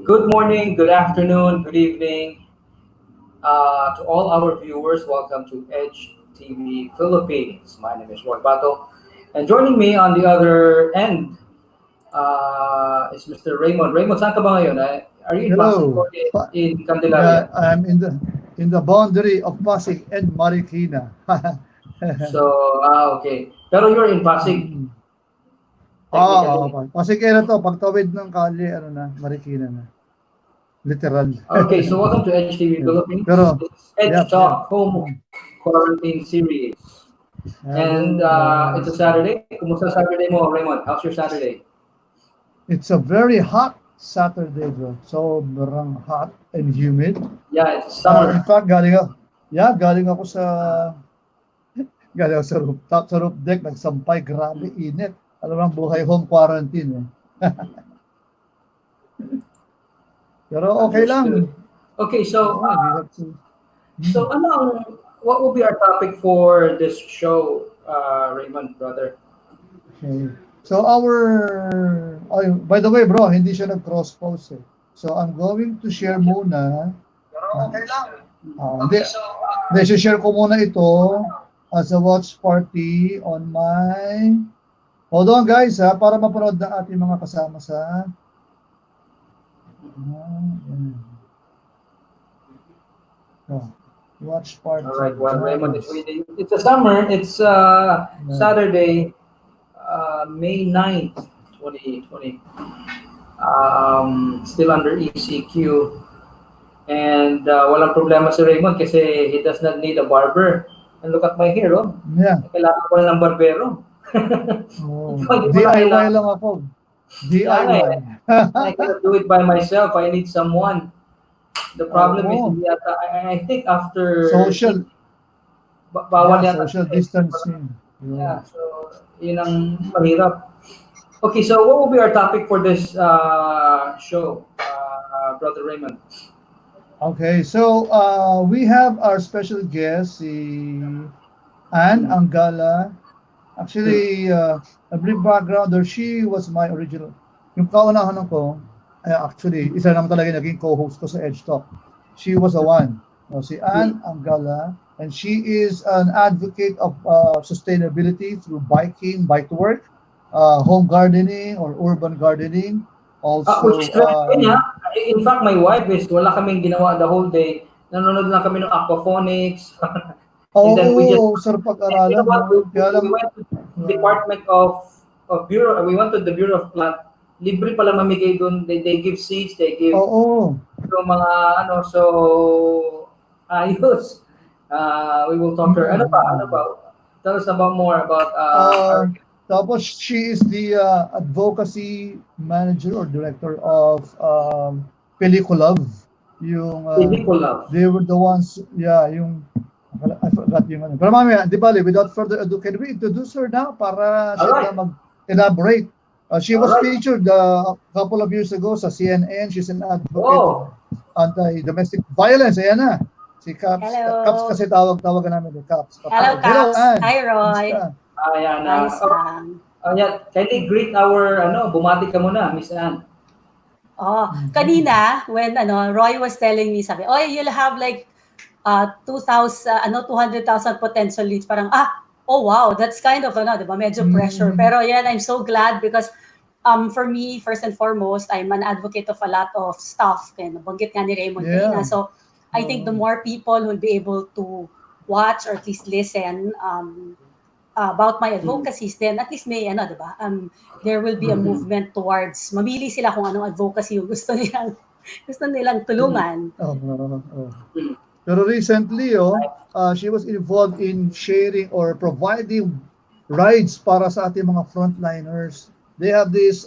Good morning, good afternoon, good evening to all our viewers. Welcome to Edge TV Philippines. My name is Roy Bato, and joining me on the other end is Mr. Raymond. Raymond, saan ka ba ngayon? Are you in Pasig Hello. or in Yeah, Candelaria? I'm in the boundary of Pasig and Marikina. So, okay. Pero you're in Pasig, Mm. technically. Pasig na to, pagtawid ng kalye, ano na, Marikina na. Literal. Okay, so welcome to Edge TV Yeah. Philippines. Pero, It's Edge yep. Talk Home Quarantine Series. And Hello, it's a guys. Saturday. Kumusta Saturday mo, Raymond? How's your Saturday? It's a very hot Saturday, bro. Sobrang hot and humid. Yeah, it's In summer. fact, galing ako sa rooftop, sa roof deck, nagsampay, grabe init. Alam mo ang buhay home quarantine eh. Pero okay lang. Understood. Okay, so Oo, we have to. so Hmm. ano ang what will be our topic for this show, Raymond, brother? Okay. So by the way bro, hindi siya nag-cross-post eh. So I'm going to share muna. Pero okay lang. Hindi, share ko muna ito as a watch party on my. Hold on guys ha, para mapanood ng ating mga kasama sa. Oh, watch party. All right, while Raymond is Nice. waiting, it's a summer. It's Yeah. Saturday, May 9th, 2020. Still under ECQ. And walang problema si Raymond kasi he does not need a barber. And look at my hair, oh. Yeah. Kailangan ko na ng barbero. Oh, Ikaw, hindi mo na DIY kailangan. lang ako. Kaya nga DIY. eh. I cannot do it by myself. I need someone. The problem is, Oo. hindi yata, I think after, Social, bawal yeah, yata. social distancing. Yeah, Yeah. so yun ang mahirap. Okay, so what will be our topic for this show, Brother Raymond? Okay, so we have our special guest, si Anne Mm. Angala. Mm. Actually, a brief background, or she was my original. Yung kaunahan ko, actually, isa naman talaga naging co-host ko sa Edge Talk. She was the one. No, si Mm. Anne Angala, and she is an advocate of sustainability through biking, bike to work, home gardening or urban gardening. Which is Also, great thing, ha? In fact, my wife is, wala kaming ginawa the whole day. Nanonood lang kami ng aquaponics. And then we just, oo, sarap and you know pag-aralan, what, no? Kaya lang, we went to uh, Department of Bureau, we went to the Bureau of Plant. Libre pala mamigay doon. They give seeds, they give oo. so mga ano, so ayos. We will talk to her. Ano pa? Ano Mm. ba? Tell us about more about our Uh, Tapos she is the advocacy manager or director of Pelikulove. Yung Pelikulove. they were the ones, yeah, yung I forgot yung ano. Pero mamaya, di bali, without further ado, can we introduce her now para All siya right. na mag-elaborate? She All was right. featured a couple of years ago sa CNN. She's an advocate of Oh, anti-domestic violence. Ayan na. Si Caps. Caps Hello. kasi tawag-tawagan namin ni Caps. Hello, Kapatid. Hello, Caps. Anne. Hi, Roy. Kamusta? ayan. Ayos lang. Yeah, kindly greet our, ano, bumati ka muna, Miss Anne. Oh, Mhm. kanina, when Roy was telling me, sabi, oh, you'll have like 200,000 potential leads. Parang, oh wow, that's kind of, di ba, medyo pressure. Mm. Pero yan, I'm so glad because for me, first and foremost, I'm an advocate of a lot of stuff. Kaya nabanggit nga ni Raymond kanina. Yeah. So, I think the more people will be able to watch or at least listen about my advocacies, then at least may, di ba, there will be a movement towards, mamili sila kung anong advocacy yung gusto nilang tulungan. Oh. Pero recently, she was involved in sharing or providing rides para sa ating mga frontliners. They have this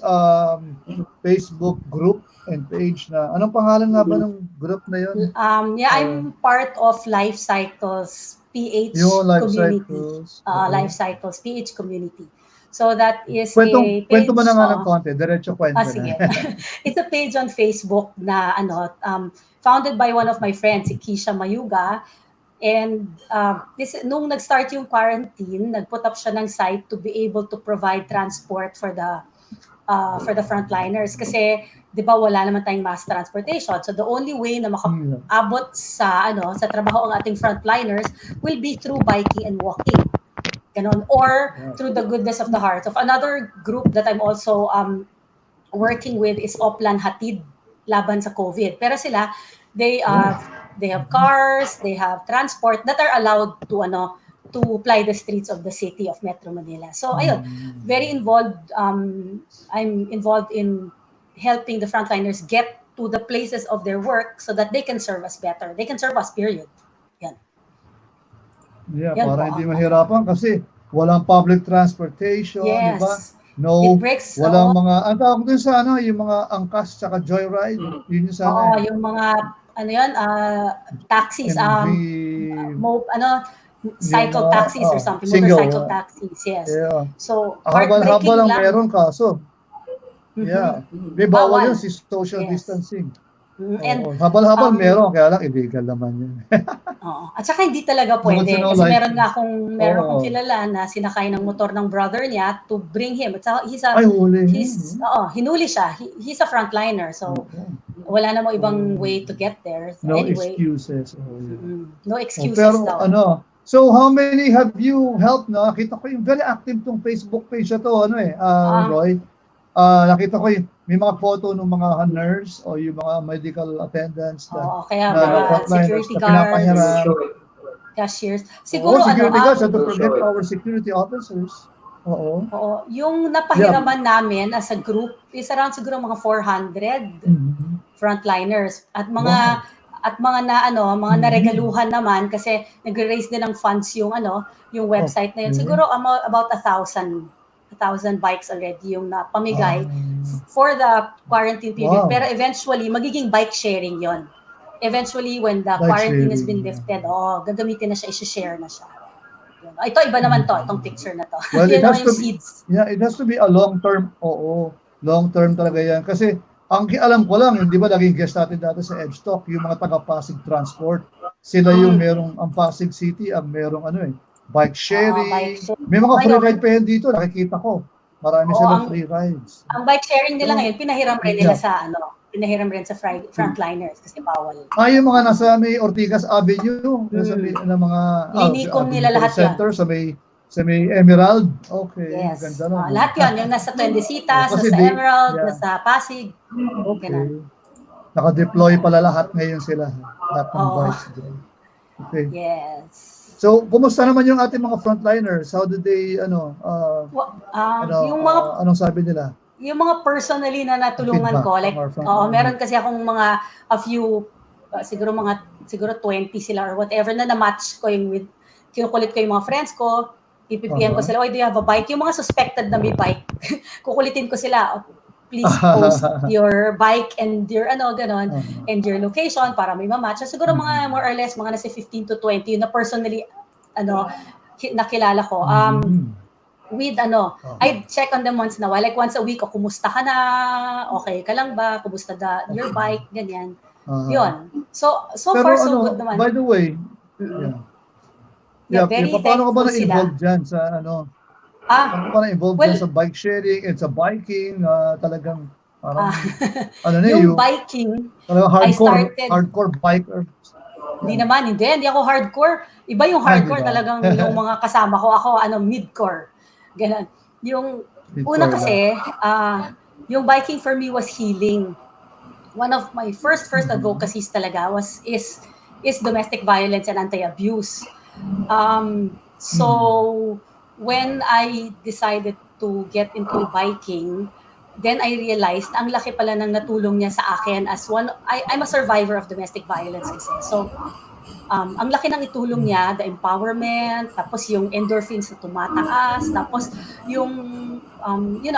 Facebook group and page na, anong pangalan nga ba ng group na yun? Yeah, I'm part of Life Cycles PH Yung Life community. Cycles. Life Cycles PH community. So that is Kwento a kwento page. mo na nga ng konti, diretso kwento na. Sige. It's a page on Facebook na founded by one of my friends, si Kisha Mayuga. And nung nag-start yung quarantine, nag-put up siya ng site to be able to provide transport for the frontliners. Kasi di ba wala naman tayong mass transportation. So the only way na makaabot sa trabaho ang ating frontliners will be through biking and walking. Ganon, or through the goodness of the heart. So another group that I'm also working with is Oplan Hatid laban sa COVID. Pero sila, they have cars, they have transport that are allowed to ply the streets of the city of Metro Manila. So ayun, very involved. I'm involved in helping the frontliners get to the places of their work so that they can serve us better. They can serve us, period. Yan. Yeah, Yan para po. hindi mahirapan kasi walang public transportation, di ba? Yes. No, It breaks, walang mga, ang tawag dun sa yung mga angkas tsaka joyride, yun yung sana. yung mga, taxis, cycle taxis or something, motorcycle taxis, yes. Yeah. So, Habal heartbreaking lang lang. meron kaso. Yeah. May bawal yun si social distancing. And habal meron, kaya lang illegal naman yun. At saka hindi talaga pwede kasi meron akong kilala na sinakay ng motor ng brother niya to bring him. Hinuli siya. He's a frontliner, so wala namang ibang way to get there. So no anyway, excuses. No excuses pero daw. so how many have you helped na? Nakita ko yung very active tong Facebook page na to, Roy. Nakita ko may mga photo ng mga nurse o yung mga medical attendants kaya mga security guards, cashiers. Siguro security guards, to protect our security officers. Yung napahiraman namin as a group is around siguro mga 400 frontliners at mga mga naregaluhan naman kasi nagre-raise din ng funds yung website na yun. Siguro about 1,000 bikes already yung napamigay for the quarantine period. Pero eventually, magiging bike sharing yon. Eventually, when the quarantine has been lifted, gagamitin na siya, isi-share na siya. Ito, iba naman to, itong picture na to. Well, Yan naman yung seeds. Yeah, it has to be a long-term, long-term talaga yan. Kasi, ang alam ko lang, di ba naging guest natin dati sa Edge Talk, yung mga taga-Pasig Transport, sila yung merong, ang Pasig City, ang merong bike sharing. May mga free ride pa yan dito, nakikita ko. Marami silang free rides. Ang bike sharing nila ngayon, pinahiram rin nila sa frontliners kasi bawal. Yung mga nasa may Ortigas Avenue, nasa mga linikom nila lahat center, yan. Sa may Emerald. Okay, yes. Ganda na. Lahat yan, yung nasa Tendesitas, nasa Emerald, nasa Pasig. Okay. Naka-deploy pala lahat ngayon sila. Lahat ng bikes. Okay. Yes. So, kumusta naman yung ating mga frontliners? How did they, yung mga, anong sabi nila? Yung mga personally na natulungan ko, like, meron kasi akong a few, siguro 20 sila or whatever na na-match ko yung with, kinukulit ko yung mga friends ko, ipipm ko sila, do you have a bike? Yung mga suspected na may bike, kukulitin ko sila, please post your bike and your ganon, and your location para may ma-match. So, siguro mga more or less, mga nasa 15 to 20, yun na personally, nakilala ko. With I check on them once na while, like once a week, kumusta ka na, okay ka lang ba, kumusta your bike, ganyan. Yun. So pero far, so good naman. By the way, very paano ka ba thankful na-involved dyan sa paano ka na-involved dyan sa bike sharing and sa biking, talagang, parang, yung biking, talagang I started, hardcore biker. Hindi ako hardcore. Iba yung hardcore, talagang yung mga kasama ko, ako, mid-core. Ganun. Yung una kasi, yung biking for me was healing. One of my first advocacies talaga is domestic violence and anti-abuse. So when I decided to get into biking, then I realized ang laki pala ng natulong niya sa akin as I'm a survivor of domestic violence kasi. So ang laki ng itulong niya, the empowerment, tapos yung endorphins na tumataas, tapos yung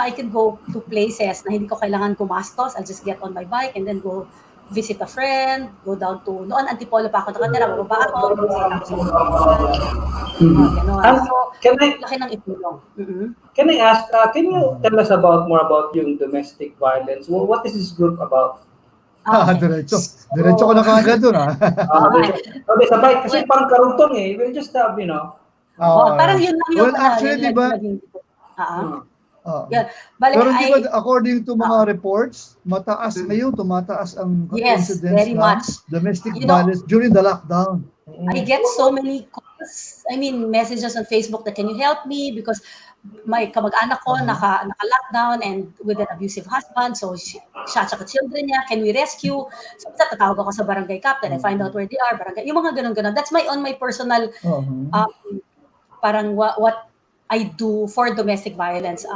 I can go to places na hindi ko kailangan gumastos. I'll just get on my bike and then go visit a friend, go down to, noon Antipolo pa ako nakatira, bababa ako, so, laki ng itulong. Can I ask, can you tell us more about yung domestic violence? What is this group about? Diretso ko na kagad dun, Okay, sabay, kasi parang karugtong Parang yun lang yung actually, di ba? Yeah, bale, Pero hindi ba, I, according to uh, mga reports, tumataas ang yes, incidence very ng much. domestic You know, violence during the lockdown. I Oo. get so many calls, I mean, messages on Facebook that can you help me because may kamag-anak ko Uh-huh. naka-lockdown and with an abusive husband, so siya at children niya, can we rescue? So, tatawag ako sa barangay captain, I find out where they are, barangay, yung mga ganun-ganun. That's my personal, Uh-huh. um, parang what I do for domestic violence.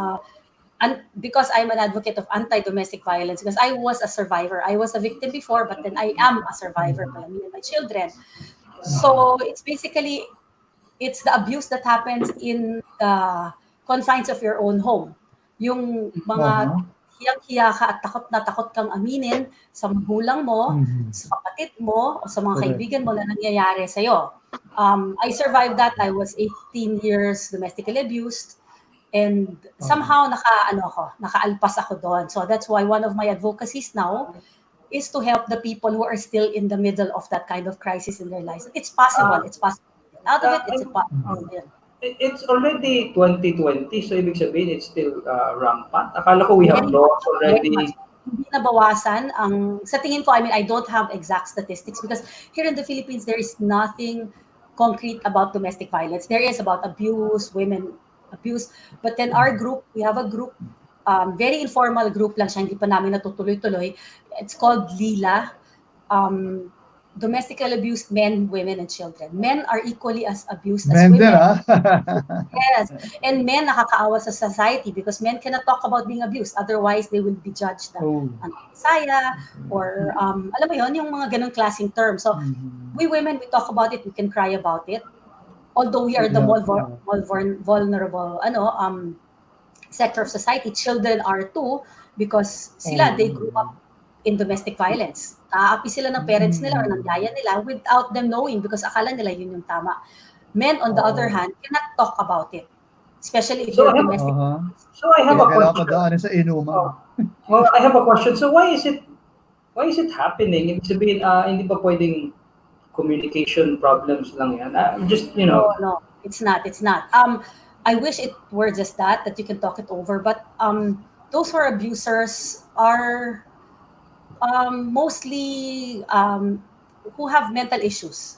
And because I'm an advocate of anti-domestic violence, because I was a survivor. I was a victim before, but then I am a survivor, pala me and my children. So it's basically it's the abuse that happens in the confines of your own home. Yung mga Uh-huh. hiyang-hiya ka at takot kang aminin sa magulang mo, Mhm. sa kapatid mo, o sa mga Correct. kaibigan mo na nangyayari sa'yo. I survived that. I was 18 years domestically abused. And Uh-huh. somehow nakaalpas ako doon. So that's why one of my advocacies now is to help the people who are still in the middle of that kind of crisis in their lives. It's possible. Uh, It's possible. to get out of it. It's I'm, possible. Mhm. Yun. it's already 2020, so ibig sabihin it's still rampant. Akala ko we have Very much. laws Very much. already. Hindi nabawasan ang sa tingin ko, I mean, I don't have exact statistics because here in the Philippines there is nothing concrete about domestic violence. There is about abuse, women abuse, but then our group, we have a group, very informal group lang siya, hindi pa namin natutuloy-tuloy. It's called Lila. Um, Domestically abused men, women, and children. Men are equally as abused as Men din, women. ah. Yes. And men nakakaawa sa society because men cannot talk about being abused. Otherwise, they will be judged na Oh. anti-Bisaya or, alam mo yon yung mga ganong klaseng terms. So, Mhm. we women, we talk about it, we can cry about it. Although we are the Yeah. more vulnerable sector of society, children are too because sila, they grew Oh. up in domestic violence. Naaapi sila ng parents nila or ng Mm. yaya nila without them knowing because akala nila yun yung tama. Men, on the other Oo. hand, cannot talk about it, especially if So they're I have domestic. Uh-huh. so I have Hindi a kailangan question. padaanin sa inuman. Oh, well, I have a question. So why is it happening? Ibig sabihin, hindi ba pwedeng communication problems lang yan? No, no, it's not. It's not. I wish it were just that you can talk it over. But those who are abusers are mostly who have mental issues.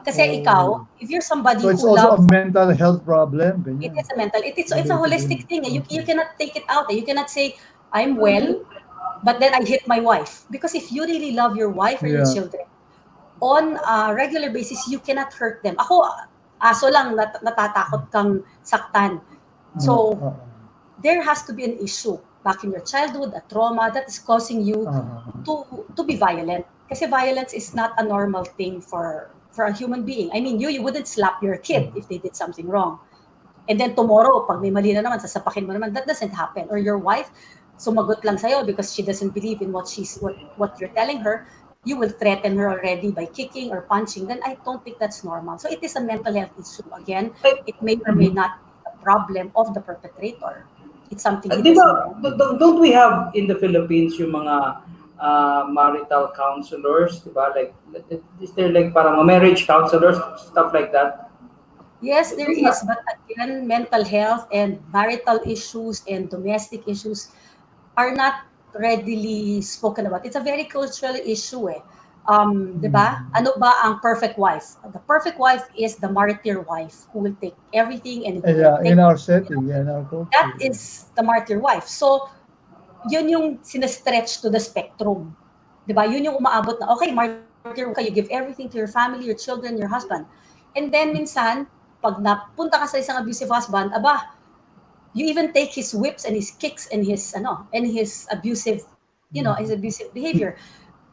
Kasi ikaw, Oh. if you're somebody So it's who also a loves, mental health problem, it ganyan. is a mental. It's a Relatable. holistic thing. You Okay. cannot take it out. You cannot say I'm well, but then I hit my wife because if you really love your wife or your Yeah. children, on a regular basis, you cannot hurt them. Ako, aso lang natatakot kang saktan. So, Uh, there has to be an issue back in your childhood, a trauma that is causing you uh, to be violent. Kasi violence is not a normal thing for a human being. I mean, you wouldn't slap your kid if they did something wrong. And then tomorrow, pag may mali na naman, sasapakin mo naman. That doesn't happen. Or your wife, sumagot lang sa'yo because she doesn't believe in what you're telling her, you will threaten her already by kicking or punching. Then I don't think that's normal. So it is a mental health issue. Again, it may or may not be a problem of the perpetrator. It's something he Di doesn't ba, know. don't we have in the Philippines yung mga marital counselors, di ba? Like, is there like parang marriage counselors, stuff like that? Yes, there is. But again, mental health and marital issues and domestic issues are not readily spoken about. It's a very cultural issue eh. 'Di ba? Ano ba ang perfect wife? The perfect wife is the martyr wife who will take everything and who will yeah, take, in our you know, setting, yeah, in our that culture. is the martyr wife. So, yun yung sinestretch to the spectrum. 'Di ba? Yun yung umaabot na, okay, martyr ka, you give everything to your family, your children, your husband. And then minsan, pag napunta ka sa isang abusive husband, aba, you even take his whips and his kicks and his abusive, his abusive behavior.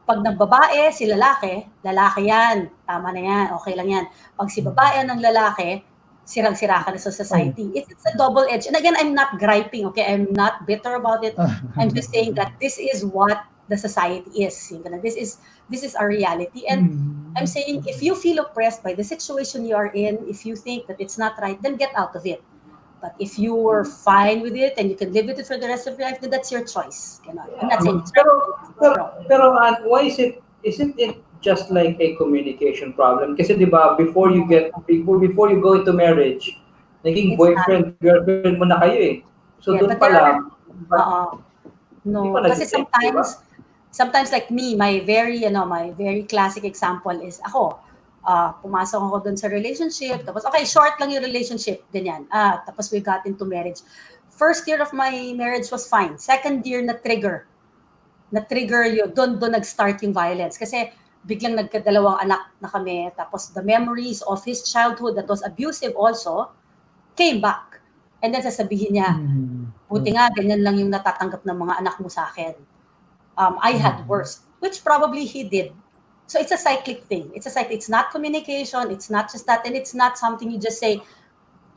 Pag nagbabae si lalaki, lalaki yan, tama na yan, okay lang yan. Pag si babae ng lalaki, sirang-sira ka na sa Oh. society. It's a double edge. And again, I'm not griping, okay? I'm not bitter about it. I'm just saying that this is what the society is. This is our reality. And I'm saying if you feel oppressed by the situation you are in, if you think that it's not right, then get out of it. But if you're fine with it and you can live with it for the rest of your life, then that's your choice. I'm not saying it's right, Pero, it's pero, wrong. pero why isn't it just like a communication problem? Kasi di ba, before you go into marriage, naging It's not. boyfriend, girlfriend mo na kayo eh. So Yeah, doon but pa there are, lang, but hindi pa no, kasi nag-effect, di ba? sometimes like me, my very classic example is ako, pumasok ako dun sa relationship, tapos okay, short lang yung relationship, ganyan. Tapos we got into marriage. First year of my marriage was fine. Second year na-trigger yun, doon nag-start yung violence. Kasi biglang nagkadalawang anak na kami, tapos the memories of his childhood that was abusive also came back. And then sasabihin niya, buti nga, ganyan lang yung natatanggap ng mga anak mo sa akin. I had worse, which probably he did. So it's a cyclic thing. It's not communication. It's not just that, and it's not something you just say,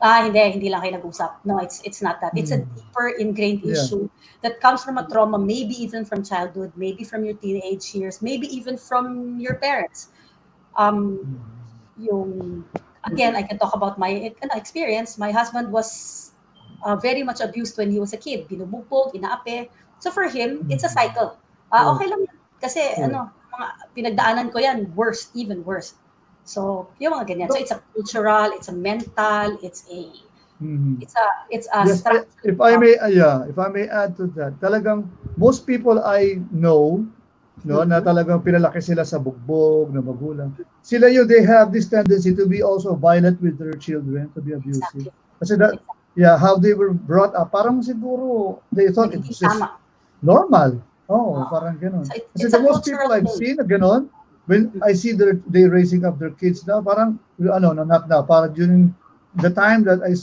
hindi lang kayo nag-usap. No, it's not that. It's a deeper ingrained Yeah. issue that comes from a trauma, maybe even from childhood, maybe from your teenage years, maybe even from your parents. Again, I can talk about my experience. My husband was very much abused when he was a kid. Binubugbog, inaapi. So for him, it's a cycle. Okay lang yan. Kasi mga pinagdaanan ko yan, worse, even worse. So, yung mga ganyan. So it's a cultural, it's a mental, it's a Yes, structure. if I may add to that, talagang most people I know, no, na talagang pinalaki sila sa bugbog na magulang. Sila yun, they have this tendency to be also violent with their children, to be abusive. Kasi how they were brought up, parang siguro they thought it was just normal. Parang gano'n. So Kasi it's the a most cultural people I've thing. seen na gano'n, when I see they raising up their kids now, parang, not now, parang during the time that I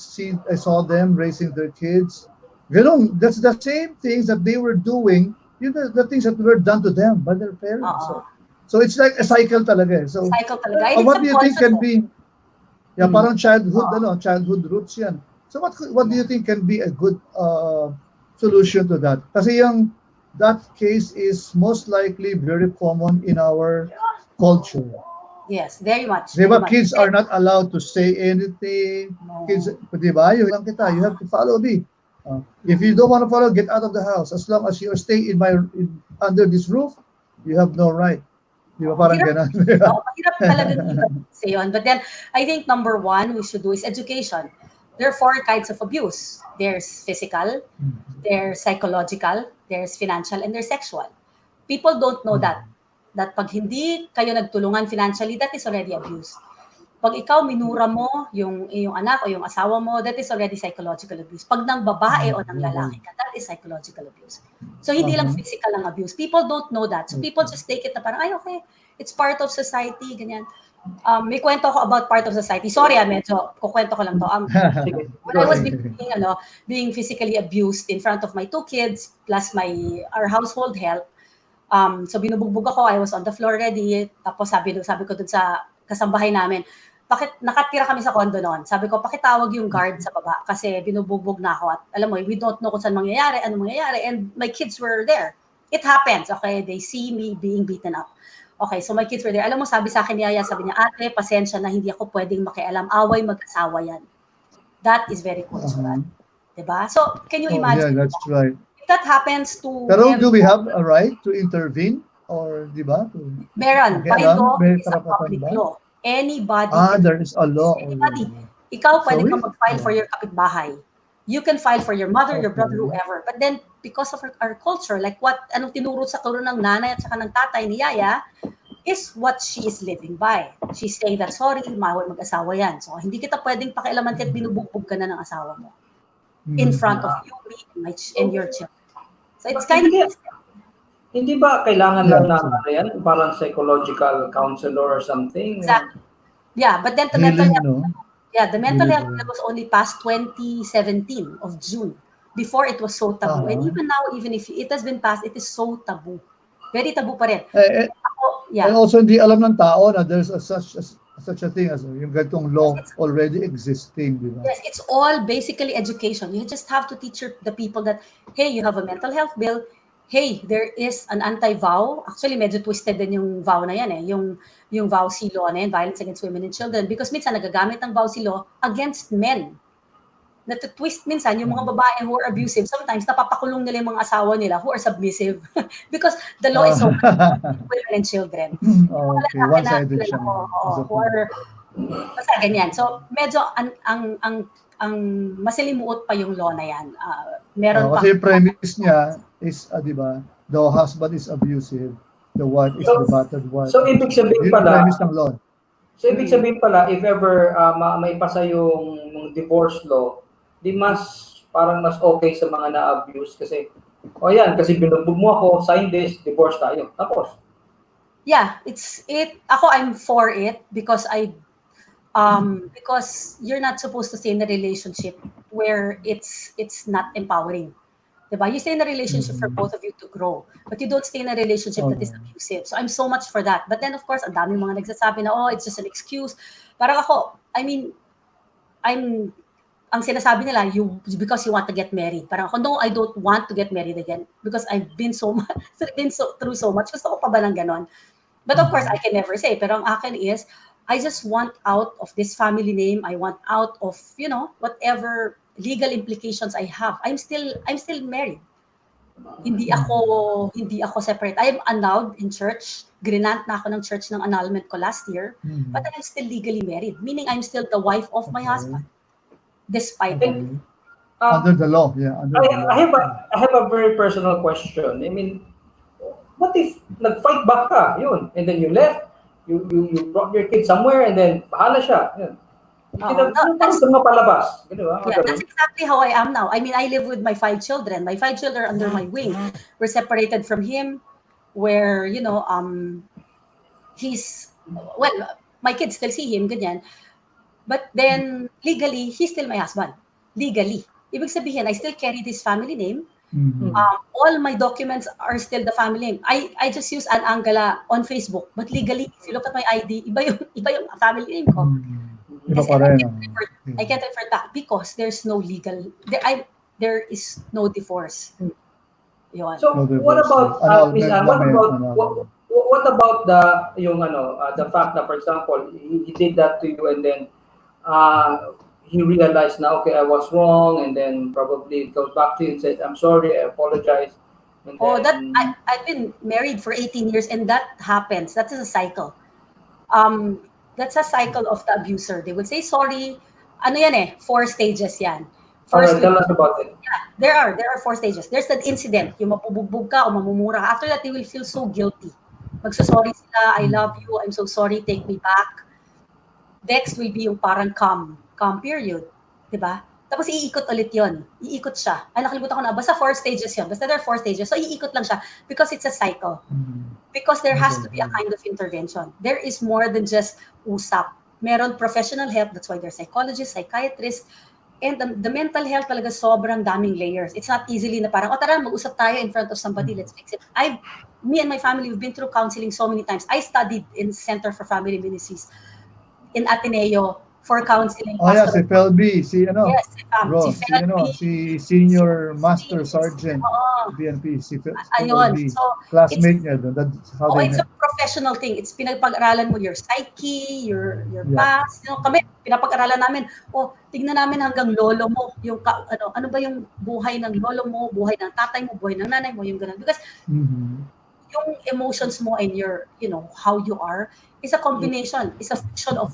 saw them raising their kids, gano'n, that's the same things that they were doing, the things that were done to them by their parents. So it's like a cycle talaga. So Cycle talaga. And it's what do you think can subconscious. be, parang childhood roots yan. So what do you think can be a good solution to that? Kasi that case is most likely very common in our culture. Yes, very much. Diba, Very much. kids are not allowed to say anything. Kids, diba, you have to follow me. If you don't want to follow, get out of the house. As long as you are staying under this roof, you have no right. Diba, parang ganun. Mahirap talaga say yun. But then, I think number one we should do is education. There are 4 kinds of abuse. There's physical, there's psychological, there's financial, and there's sexual. People don't know that pag hindi kayo nagtulungan financially, that is already abuse. Pag ikaw minura mo yung anak o yung asawa mo, that is already psychological abuse. Pag ng babae o ng lalaki ka, that is psychological abuse. So hindi lang physical ang abuse. People don't know that. So people just take it na parang, okay, it's part of society, ganyan. May kwento ko about part of society. Sorry, medyo kukwento ko lang to. When I was being physically abused in front of my 2 kids plus our household help, so binubugbog ako, I was on the floor already, tapos sabi ko dun sa kasambahay namin, bakit nakatira kami sa condo noon? Sabi ko, pakitawag yung guard sa baba kasi binubugbog na ako at alam mo, we don't know kung saan mangyayari, and my kids were there. It happens, okay? They see me being beaten up. Okay, so my kids were there. Alam mo, sabi sa akin ni Yaya, sabi niya, ate, pasensya na, hindi ako pwedeng makialam. Away mag-asawa yan. That is very cultural. Diba? So, can you imagine? Yeah, that's right. If that happens to Pero do we have a right to intervene? Or, diba? Meron. By law, it's a public law. Anybody. There is a law. Anybody. Ikaw, pwede kang mag-file for your kapitbahay. You can file for your mother, your brother, whoever. But then, because of our culture, like anong tinuro sa turo ng nanay at saka ng tatay ni Yaya, is what she is living by. She's saying that, sorry, mahal mag-asawa yan. So, hindi kita pwedeng pakialaman kahit binubugbog ka na ng asawa mo. In front of you, me, and your children. So, it's kind of... Hindi ba kailangan lang na yan? Parang psychological counselor or something? Exactly. Yeah, but then the mental health... Yeah, the mental health bill was only passed 2017 of June. Before it was so taboo. And even now, even if it has been passed, it is so taboo. Very taboo pa rin. And also, hindi alam ng tao na there's such a thing as yung ganitong law already existing. Diba? Yes, it's all basically education. You just have to teach the people that, hey, you have a mental health bill. Hey, there is an anti-vow. Actually, medyo twisted din yung vow na yan eh. Yung VAUC law na yan, Violence Against Women and Children. Because minsan nagagamit ng VAUC law against men. Natutwist minsan yung mga babae who are abusive. Sometimes napapakulong nila yung mga asawa nila who are submissive. Because the law is so women and children. Okay, one-sided siya. Basta ganyan. So, medyo ang masalimuot pa yung law na yan. Meron Kasi yung pang premise niya is, di ba, the husband is abusive, the wife is the So, battered wife. so ibig sabihin Yun yung pala, premise ng law. ibig sabihin pala, if ever may pasa yung divorce law, di mas parang mas okay sa mga na-abuse kasi o yan, kasi binugbog mo ako, sign this, divorce tayo. Tapos, yeah, ako I'm for it because because you're not supposed to stay in a relationship where it's not empowering. Diba? You stay in a relationship for both of you to grow, but you don't stay in a relationship that is abusive. So I'm so much for that. But then of course, ang dami mga nagsasabi na, oh, it's just an excuse. Parang ako, I mean, ang sinasabi nila, because you want to get married. Parang ako, no, I don't want to get married again because I've been through so much. Gusto ko pa ba ng ganon? But of course, I can never say. Pero ang akin is, I just want out of this family name. I want out of, whatever legal implications I have. I'm still married. Hindi ako separate. I am annulled in church. Grinant na ako ng church ng annulment ko last year. But I'm still legally married. Meaning I'm still the wife of my husband. Despite it. Under the law, under the law. I have a very personal question. I mean, what if nag-fight back ka, yun, and then you left, you brought your kid somewhere, and then bahala siya. Yun. That's mapalabas. Yeah, that's exactly how I am now. I mean, I live with my 5 children. My 5 children are under my wing. We're separated from him, where he's my kids still see him, ganyan. But then legally, he's still my husband. Legally, ibig sabihin, I still carry this family name. All my documents are still the family name. I just use an Angala on Facebook, but legally, if you look at my ID, iba yung family name ko. Iba pa rin. I can't refer back because there's no legal. There is no divorce. Yun. So what about Miss Ann? What about the fact that, for example, he did that to you, and then he realized now, okay, I was wrong, and then probably goes back to you and said, I'm sorry, I apologize. And then, I've been married for 18 years, and that happens. That is a cycle. That's a cycle of the abuser. They will say sorry. Ano yan 4 stages yan. First, tell us about it. Yeah, there are 4 stages. There's that incident, yung mapubugbog ka o mamumura ka. After that, they will feel so guilty. Magsasorry sila, I love you, I'm so sorry, take me back. Next will be yung parang calm period. Diba? Tapos iikot ulit yon. Iikot siya. Ay, nakalimutan ko na. Basta 4 stages yun. Basta there are 4 stages. So, iikot lang siya because it's a cycle. Because there has to be a kind of intervention. There is more than just usap. Meron professional help. That's why there's psychologists, psychiatrists. And the mental health talaga sobrang daming layers. It's not easily na parang, tara, mag-usap tayo in front of somebody, let's fix it. Me and my family, we've been through counseling so many times. I studied in Center for Family Ministries in Ateneo for counseling. Si Felby, Yes, bro, si Felby, si Senior Master Sergeant BNP, si Felby. So, classmate niya doon. That's how they it's met. a professional thing. It's pinagpag-aralan mo your psyche, your past. Kami, pinapag-aralan namin, tignan namin hanggang lolo mo, yung ano ba yung buhay ng lolo mo, buhay ng tatay mo, buhay ng nanay mo, yung ganun. Because yung emotions mo and your, how you are, is a combination, is a function of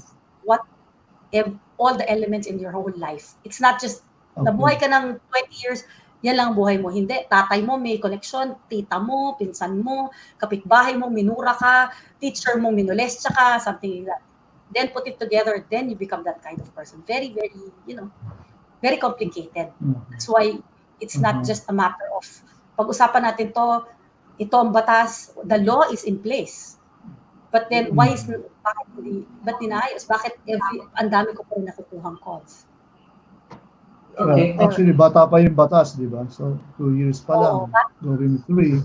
all the elements in your whole life. It's not just, nabuhay ka ng 20 years, yan lang ang buhay mo. Hindi. Tatay mo may connection, tita mo, pinsan mo, kapitbahay mo, minura ka, teacher mo, minolestya ka, something like that. Then put it together, then you become that kind of person. Very, very, very complicated. That's why it's not just a matter of, pag-usapan natin ito ang batas, the law is in place. But then, ba't dinaayos? Bakit ang dami ko pa rin nakukuhang calls? Okay. Actually, bata pa yung batas, di ba? So, 2 years pa lang, going 3.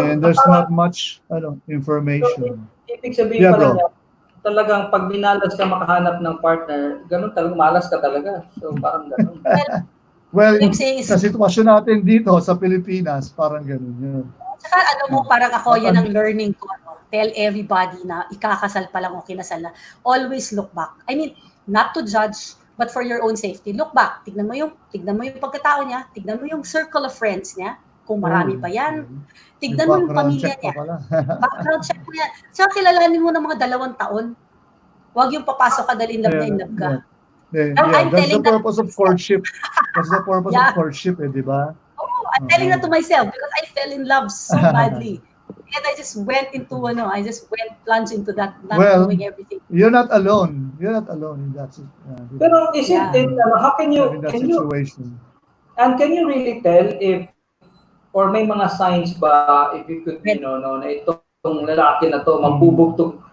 And there's not much information. Ibig sabihin pala niya, talagang pag minalas ka makahanap ng partner, ganun talagang malas ka talaga. So, parang ganun. Well, sa sitwasyon natin dito sa Pilipinas, parang ganun yun. Saka parang ako, yan ang learning ko. Tell everybody na ikakasal pa lang o kinasal na. Always look back. I mean, not to judge, but for your own safety. Look back. Tignan mo yung pagkatao niya. Tignan mo yung circle of friends niya. Kung marami pa yan. Tignan mo yung pamilya niya. Background check mo yan. Saka kilalanin mo ng mga 2 taon. Huwag yung papasok ka dahil in love ka. Yeah, I'm that's the telling that to purpose of myself. courtship. That's the purpose of Yeah. courtship, di ba? Oh, I'm telling that to Oo. myself because I fell in love so badly. And I just went into, I just went plunge into that, not Well, knowing everything. you're not alone. You're not alone in that, di ba? Pero isn't Yeah. it, how can Having you, that situation. and can you really tell if, or may mga signs ba, if you could, Red, know, na itong lalaki na to, Mm. mambubugtog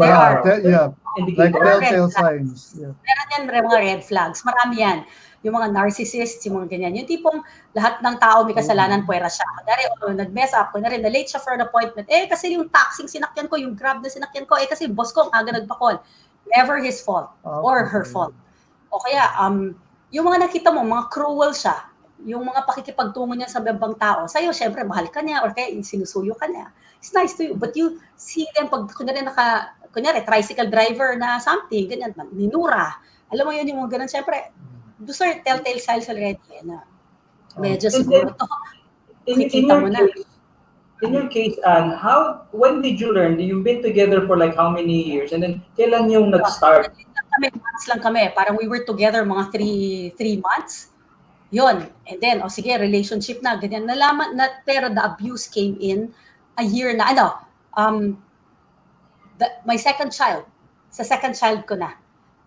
there are. araw-araw? Is there Yeah, like There indicators? are red telltale flags. signs. Yeah. Meron yan mga red flags. Marami yan. Yung mga narcissists, yung mga ganyan. Yung tipong lahat ng tao may kasalanan, Oo. puwera siya. Kunwari, nag-mess up, kunwari, na-late siya for an appointment. Kasi yung taxing sinakyan ko, yung grab na sinakyan ko, kasi boss ko, ang aga nagpa-call. Never his fault or her Okay. fault. O kaya, yung mga nakita mo, mga cruel siya, yung mga pakikipagtungo niya sa ibang tao, sa'yo, syempre, mahal ka niya, or kaya sinusuyo ka niya. It's nice to you. But you see them, pag kunyari, tricycle driver na something, ganyan, minura. Alam mo yun, yung mga ganun, syempre, those are telltale signs already, na medyo And siguro then, to, in makikita your mo na. case, Anne, when did you learn? You've been together for like how many years? And then, kailan yung nag-start? Months lang kami. Parang we were together mga 3 months. Yun. And then, sige, relationship na, ganyan. Nalaman na, pero the abuse came in a year na, my second child. Sa second child ko na.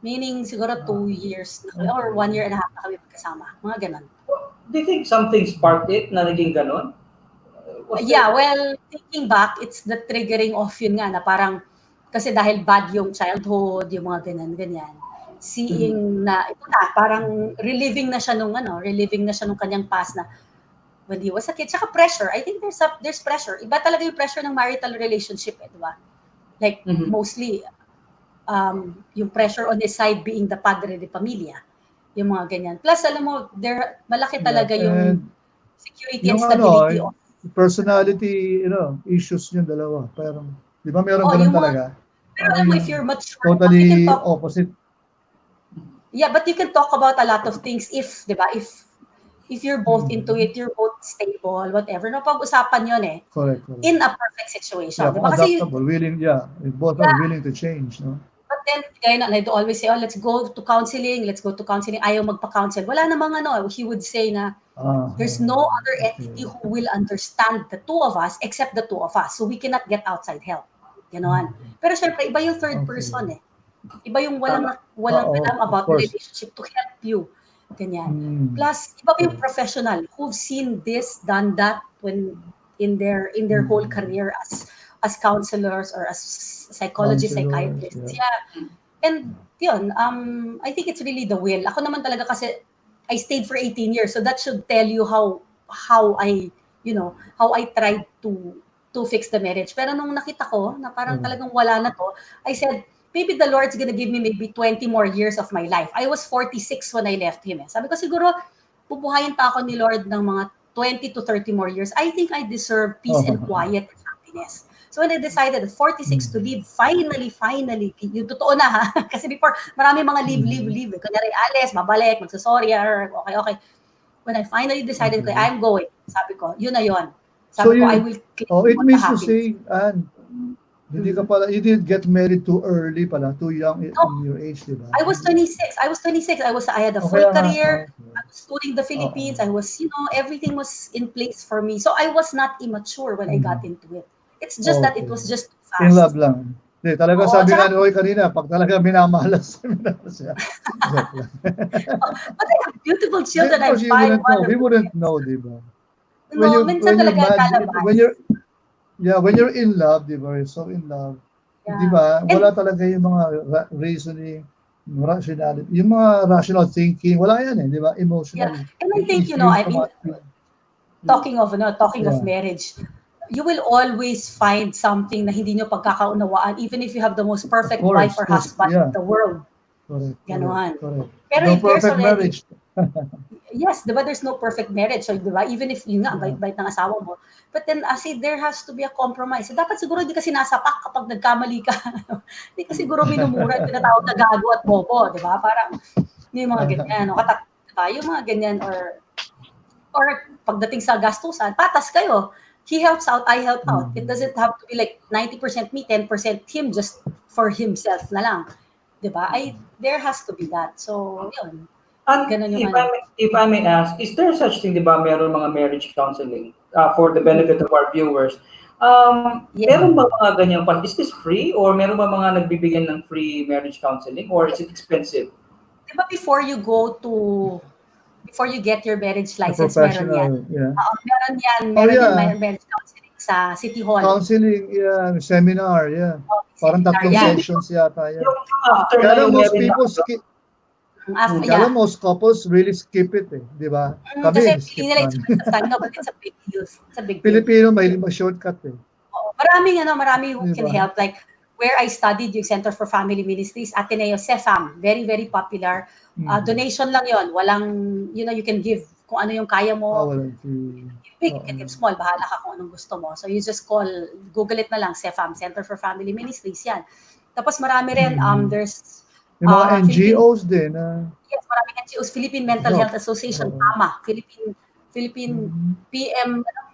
Meaning, siguro 2 years na, or 1 year and a half na kami magkasama. Mga ganon. Do you think something sparked it na naging ganon? Yeah, well, thinking back, it's the triggering off yun nga na parang, kasi dahil bad yung childhood, yung mga ganyan-ganyan. Seeing na, ito na, parang reliving na siya nung kanyang past na when he was a kid. Tsaka pressure. I think there's pressure. Iba talaga yung pressure ng marital relationship, di ba? Like, mostly, yung pressure on his side being the padre de familia. Yung mga ganyan. Plus, alam mo, malaki talaga yung security and stability of personality, issues yung dalawa. Parang, di ba meron ganun yung talaga? pero alam mo, if you're mature, you can Totally talk. opposite. Yeah, but you can talk about a lot of things if, di ba, if you're both into it, you're both stable, whatever. No, pag-usapan yun Correct. in a perfect situation. Yeah, Di ba? Kasi adaptable, willing, both are willing to change, no? but then, I'd always say, let's go to counseling. Ayaw magpa-counsel. Wala namang he would say na, there's no other entity who will understand the two of us except the two of us. So we cannot get outside help. Ganon. Pero syempre, iba yung third person Iba yung walang alam about the relationship to help you. Ganyan. Plus, iba yung professional who've seen this, done that when in their whole career as counselors or as psychologists, psychiatrists. Yeah. And yun, I think it's really the will. Ako naman talaga kasi I stayed for 18 years. So that should tell you how I tried to fix the marriage. Pero nung nakita ko na parang talagang wala na to, I said, maybe the Lord's gonna give me maybe 20 more years of my life. I was 46 when I left Him. Sabi ko siguro, bubuhayin pa ako ni Lord ng mga 20 to 30 more years. I think I deserve peace and quiet and happiness. So when I decided at 46 to leave, finally, yung totoo na ha, kasi before, marami mga leave. Kunyari, alis, babalik, magsasorry, okay. When I finally decided, I'm going, sabi ko, yun na yun. Sabi ko, I will it means to say, Anne, you didn't get married too early pala, too young in your age, di ba? I was 26. I had a full career. I was touring the Philippines. I was, everything was in place for me. So I was not immature when I got into it. It's just that it was just too fast. In love lang. Di, talaga sabi nga ni Roy kanina, pag talaga minamalas siya. But I have beautiful children. I have 5 we wouldn't know, di ba? No, minsan talaga lalabas. When you're in love, di ba? You're so in love. Di ba? Wala talaga yung mga reasoning, rationality, yung mga rational thinking, wala yan di ba? Emotional. And I think, talking of marriage, you will always find something na hindi nyo pagkakaunawaan, even if you have the most perfect wife or husband in the world. Correct. Pero no if there's perfect already, marriage. Yes, diba, there's no perfect marriage. So, diba, even if yun nga, bait-bait ng asawa mo. But then, there has to be a compromise. So, dapat siguro hindi kasi nasapak kapag nagkamali ka. Hindi kasi siguro minumura, tinatawag na gago at bobo, diba? Parang, yung mga ganyan, diba? Yung mga ganyan, or pagdating sa gastusan, patas kayo. He helps out, I help out. It doesn't have to be like 90% me, 10% him, just for himself na lang. 'di ba? There has to be that. So, yun. And Ganun yung if I may ask, is there such thing, di ba, meron mga marriage counseling for the benefit of our viewers? Yeah. Meron ba mga ganyan pa? Is this free or meron ba mga nagbibigyan ng free marriage counseling or is it expensive? Diba before you get your marriage The license, meron yan. professional, yeah. Meron yan, Oh, meron yan, yeah. marriage counseling sa City Hall. Counseling, yeah. Seminar, yeah. Parang Seminar, tatlong yeah. sessions yata, yeah. Yung after na Kaya yung most meron people na, skip, After, kaya yeah. most couples really skip it eh, di ba? Kami, Kasi skip feeling nila it's man. a waste of time. No, but it's a big deal. It's a big deal. Pilipino, mahilig mag-shortcut eh. Marami who can Diba? help. Like, where I studied, yung Center for Family Ministries, Ateneo, CEFAM, very, very popular. Donation lang yon. Walang, you can give kung ano yung kaya mo. Walang fee. Big, you can give small. Bahala ka kung anong gusto mo. So, you just Google it na lang, CEFAM, Center for Family Ministries, yan. Tapos marami rin, there's May mga NGOs din. Yes, maraming NGOs. Philippine Mental Health Association, PAMA. Philippine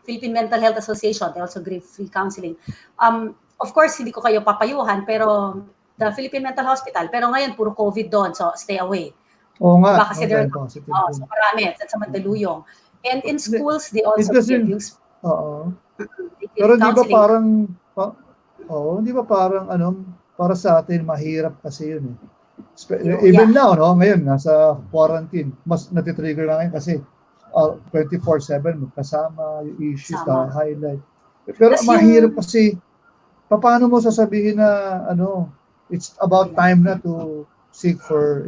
Philippine Mental Health Association. They also give free counseling. Of course, hindi ko kayo papayuhan, pero the Philippine Mental Hospital. Pero ngayon, puro COVID doon, so stay away. Oo nga. Diba? Kasi Positive so marami. Sa Mandaluyong. And in schools, they also kasi, give yung oo. Pero di ba parang, di ba parang, para sa atin, mahirap kasi yun eh. Even now, no, ngayon, nasa quarantine, mas natitrigger na ngayon kasi 24/7 magkasama, yung issues na highlight. Pero mahirap kasi, paano mo sasabihin na, it's about time na to seek for,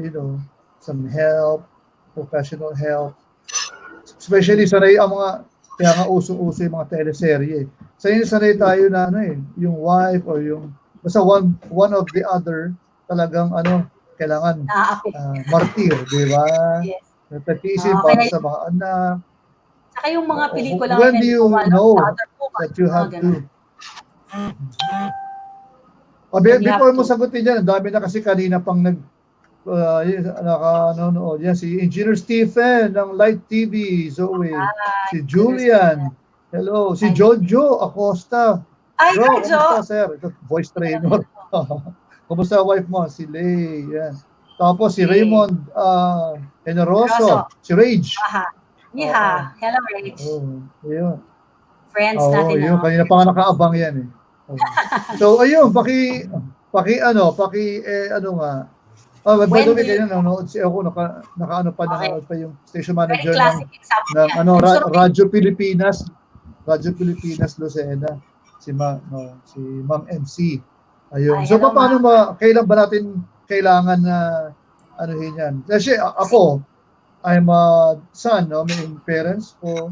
some help, professional help. Especially sanay ang kaya nga uso-uso yung mga teleserye. Sanay tayo na, yung wife or yung, basta one of the other, talagang, kailangan martir, di ba? Yes. Nagtatiisin para sa mga anak. Saka yung mga pelikula when do you know that you have to? Before mo sagutin yan, ang dami na kasi kanina pang nakanonood. Yan, si Engineer Stephen ng Light TV, Zoe. Si Julian. Hello. Si Jojo Acosta. Ay, Bro, Jojo! kumusta, sir? Ito, voice trainer. Kumusta wife mo? Si Lay. Yan. Tapos si Raymond Generoso. Si Rage. Yeeha. Hello, Rage. Yun. Friends natin. Yun. Kanina pa nga nakaabang yan eh. So, ayun, nga. By the way, kanina nanonood ako, nanonood pa yung station manager ng Radyo Pilipinas. Radyo Pilipinas Lucena. Si Ma'am MC. Ayun. So, paano kailan ba natin kailangan na yan? Kasi ako, I'm a son, no? May parents ko,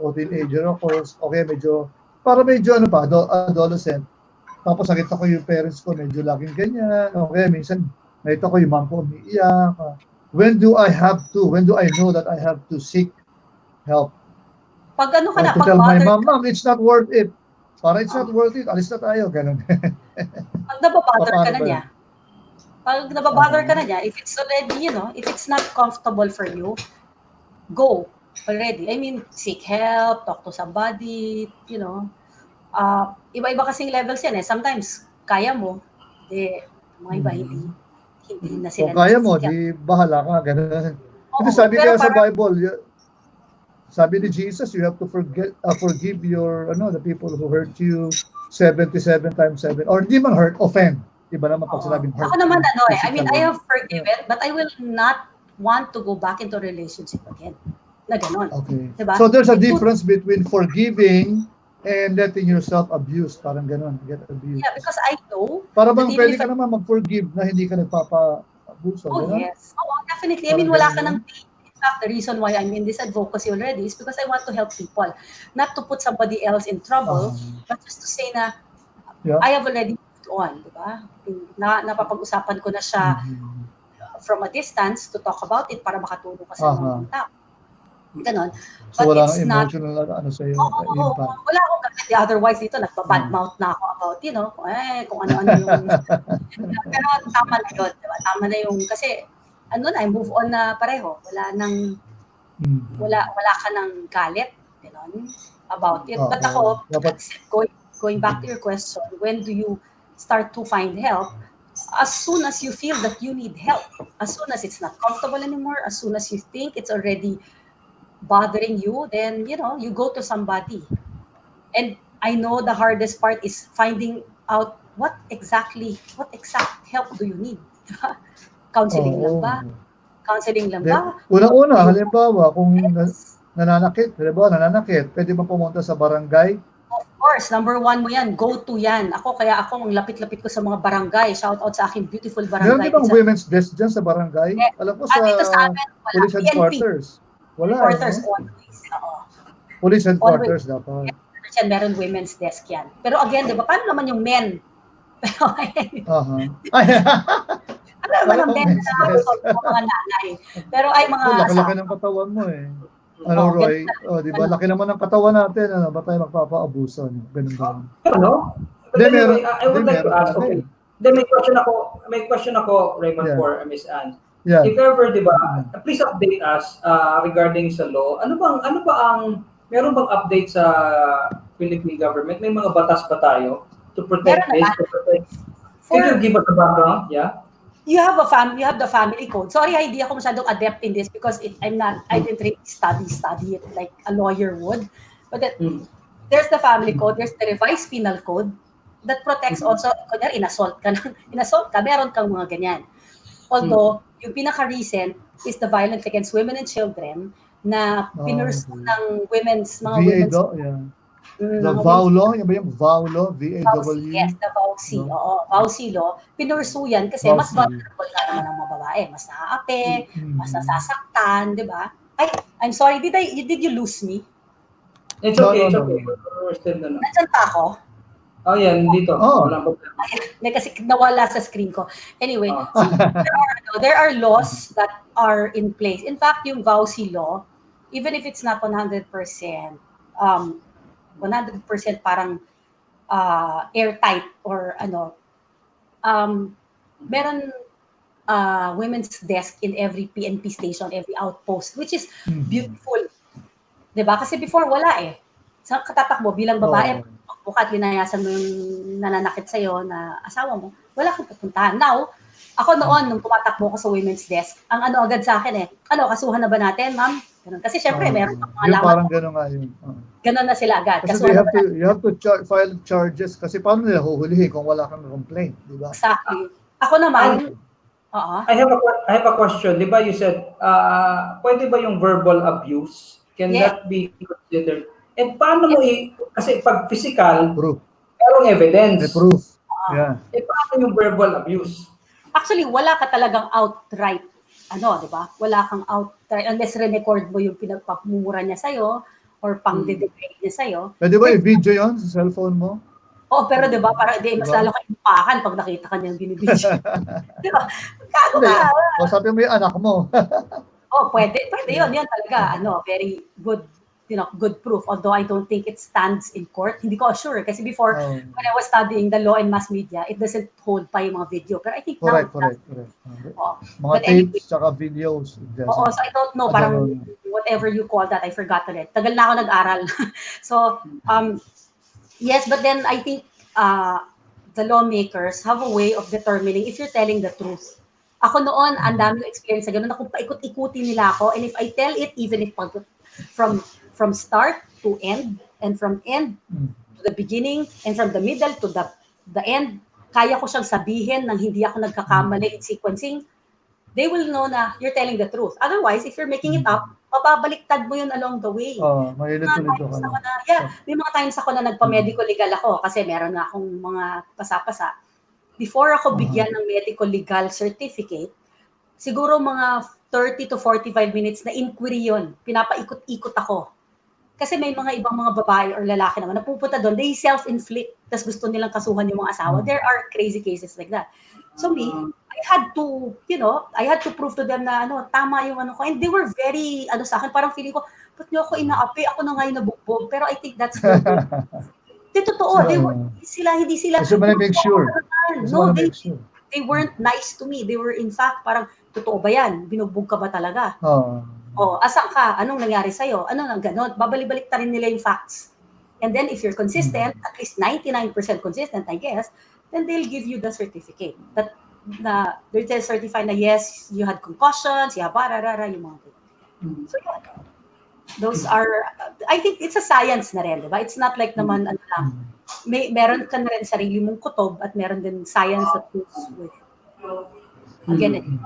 o teenager ako, okay, medyo adolescent. Tapos nakita ko yung parents ko, medyo laging ganyan. Okay, minsan, nakita ko yung mom ko umiiyak. When do I know that I have to seek help? Pag ka na, to tell my mom, it's not worth it. Para it's not worth it, alis na tayo, ganun. Pag nababother ka na niya, if it's already, if it's not comfortable for you, go already. I mean, seek help, talk to somebody, iba-iba kasing levels yan eh. Sometimes, kaya mo, mga iba hindi na sila. Kung kaya mo, di bahala ka, ganun. Kasi sabi kaya sa Bible, sabi ni Jesus, you have to forgive the people who hurt you 77 times 7. Or hindi man hurt, offend. Iba naman pag sinabing hurt. Ako naman I mean, I have forgiven, but I will not want to go back into a relationship again. Na ganun. Okay. Diba? So there's a difference between forgiving and letting yourself abuse. Parang ganun. Get abused. Yeah, because I know. Para bang pwede ka naman mag-forgive na hindi ka nagpapa-abuso. Yes. Definitely. I mean, wala ka ng pain. In fact, the reason why I'm in this advocacy already is because I want to help people. Not to put somebody else in trouble, but just to say na I have already moved on, di ba? Napapag-usapan ko na siya from a distance to talk about it para makatulong ka sa mga tao. Ganon. So but wala it's kang not emotional sa'yo. wala akong gagawin. Otherwise dito, nagpa-badmouth na ako about, kung ano-ano yung pero tama na yun, diba? Tama na yung, kasi move on na pareho. Wala ka ng galit, about it. But ako, going back to your question, when do you start to find help? as soon as you feel that you need help, as soon as it's not comfortable anymore, as soon as you think it's already bothering you, then you go to somebody. And I know the hardest part is finding out what exact help do you need. Counseling lang ba? Oo. Counseling lang De, ba? una-una, Yung halimbawa, kung yes, nananakit, pwede ba pumunta sa barangay? of course, number one mo yan, go to yan. Kaya ako ang lapit-lapit ko sa mga barangay. Shout out sa aking beautiful Meron di barangay. bang women's desk dyan sa barangay? Eh, Alam ko sa dito sa amin, wala. police PNP. headquarters. Wala, Reporters no? always. Oo. Police Always. headquarters dapat. Yan, meron women's desk yan. Pero again, di ba, paano naman yung men? Pero, Aha. Ay, ano naman ang men women's na desk. mga nanay? Pero ay mga Laki-laki ng katawan mo eh. Ano, Roy? Di ba? Laki naman ng katawan natin. Ano, ba tayo magpapaabuso? Ganun ba? Ano? But Hindi, anyway, I would like to meron ask, talaga okay. eh. Then may question ako, Raymond, Yeah. for Miss Anne. Yeah. If ever, di ba, please update us regarding sa law. Meron bang update sa Philippine government? May mga batas ba tayo to protect Meron this? naman. To protect? Can you give us a background? Yeah? You have the family code. Sorry, hindi ako masyadong adept in this because I didn't really study it like a lawyer would. But there's the family code, there's the revised penal code that protects also, kunyari, inassault ka, meron kang mga ganyan. Although, yung pinaka-recent is the violence against women and children na pinursu ng mga women's yeah. The mga VAW law, yan ba yung VAW law? VAW? Yes, the VAUC. No? Oo, VAUC law. Pinursu yan kasi mas vulnerable na naman ang mga babae. Mas naaapi, mas nasasaktan, di ba? Ay, I'm sorry, did you lose me? It's okay, No. We're still na. Nandiyan pa ako? Oh, yan, dito. Oh. Walang problema. Ay, kasi nawala sa screen ko. Anyway, so there are laws that are in place. In fact, yung VAUC law, even if it's not 100%, 100% parang airtight or meron women's desk in every PNP station, every outpost, which is beautiful. Diba? Kasi before, wala eh. Sa katatakbo bilang babae, bukat linayasan mo yung nananakit sa'yo na asawa mo, wala kang pupuntahan. Now, ako noon, nung tumatakbo ko sa women's desk, ang agad sa akin kasuhan na ba natin, ma'am? Ganun. Kasi syempre, meron pang mga laman. Parang gano'n nga yun. Ganun na sila agad. Kasi you have to file charges kasi paano nila huhulihin kung wala kang complaint, di ba? Exactly. Ako naman, I have a question. Di ba you said, pwede ba yung verbal abuse? Can that be considered? And paano mo kasi pag physical, merong evidence. May proof. Yeah. Paano yung verbal abuse? Actually, wala ka talagang outright, di ba? Wala kang outright, unless re-record mo yung pinagpapumura niya sa'yo or pang-degrade niya sa'yo. Pwede ba i-video yun sa cellphone mo? Oo, pero di ba, parang mas lalo ka impakan pag nakita ka niyang binibidyo. Di ba? Kago ka. O sabi mo yung anak mo. Pwede yun. Yan talaga, very good, good proof. Although I don't think it stands in court. Hindi ko sure. Kasi before, when I was studying the law and mass media, it doesn't hold pa yung mga video. Pero I think correct. Mga tapes, tsaka videos. So I don't know, parang whatever you call that, I forgot ulit. Tagal na ako nag-aral. So, yes, but then I think the lawmakers have a way of determining if you're telling the truth. Ako noon, ang daming experience na gano'n, kung paikot-ikutin nila ako, and if I tell it, even if from start to end, and from end to the beginning, and from the middle to the end, kaya ko siyang sabihin nang hindi ako nagkakamali in sequencing, they will know na you're telling the truth. Otherwise, if you're making it up, mababaliktad mo yun along the way. Mahilit-ulit ka na. May mga times ako na nagpa-medical legal ako kasi meron na akong mga pasa-pasa. Before ako bigyan ng medical legal certificate, siguro mga 30 to 45 minutes na inquiry yun. Pinapaikot-ikot ako. Kasi may mga ibang mga babae or lalaki naman na pupunta doon, they self-inflict, tapos gusto nilang kasuhan yung mga asawa. There are crazy cases like that. So me, I had to prove to them na tama yung ko. And they were very, sa akin, parang feeling ko, ba't niyo ako inaapi? Ako na nga yung nabugbog. Pero I think that's good. Totoo, hindi sila. Gusto mo na make sure. No, they weren't nice to me. They were in fact parang, totoo ba yan? Binugbog ka ba talaga? Asan ka? Anong nangyari sa'yo? Ano nang ganon? Babalik-balik ta rin nila yung facts. And then if you're consistent, at least 99% consistent, I guess, then they'll give you the certificate. But they're certified na yes, you had concussions, you have yung mga ganyan. So yun. Those are, I think it's a science na rin, diba? It's not like naman, ano lang, meron ka na rin sarili mong kutob at meron din science that goes with it. Again,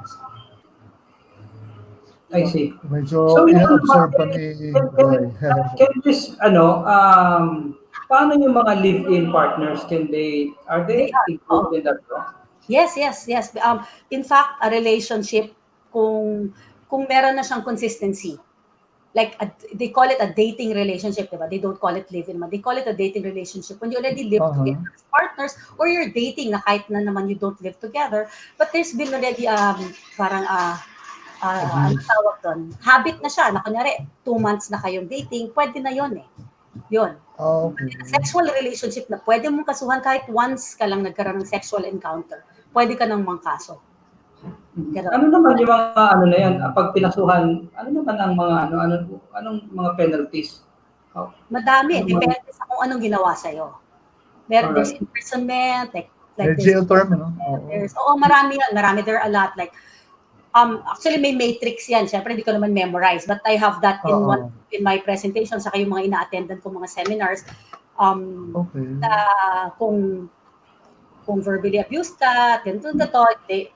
I see. Medyo ina-absorb pa ni Roy. Can this, paano yung mga live-in partners? Are they included in that? Yes. In fact, a relationship, kung meron na siyang consistency, like they call it a dating relationship, diba? They don't call it live-in, they call it a dating relationship. When you already live together as partners, or you're dating na kahit na naman you don't live together, but there's been already parang ano tawag doon? Habit na siya, na kunyari 2 months na kayong dating, pwede na yon eh. Yun. Okay. Sexual relationship na pwede mong kasuhan kahit once ka lang nagkaroon ng sexual encounter. Pwede ka nang mangkaso. Ano naman yung mga na yan, pag pinasuhan, ano naman ang mga anong mga penalties? Madami, depende sa kung anong ginawa sa'yo. There's imprisonment, like jail term, no? Marami yan. There are a lot. Like, actually may matrix yan. Siyempre, hindi ko naman memorize. But I have that in my presentation, saka yung mga ina-attendan ko mga seminars. Kung verbally abused ka, ganito,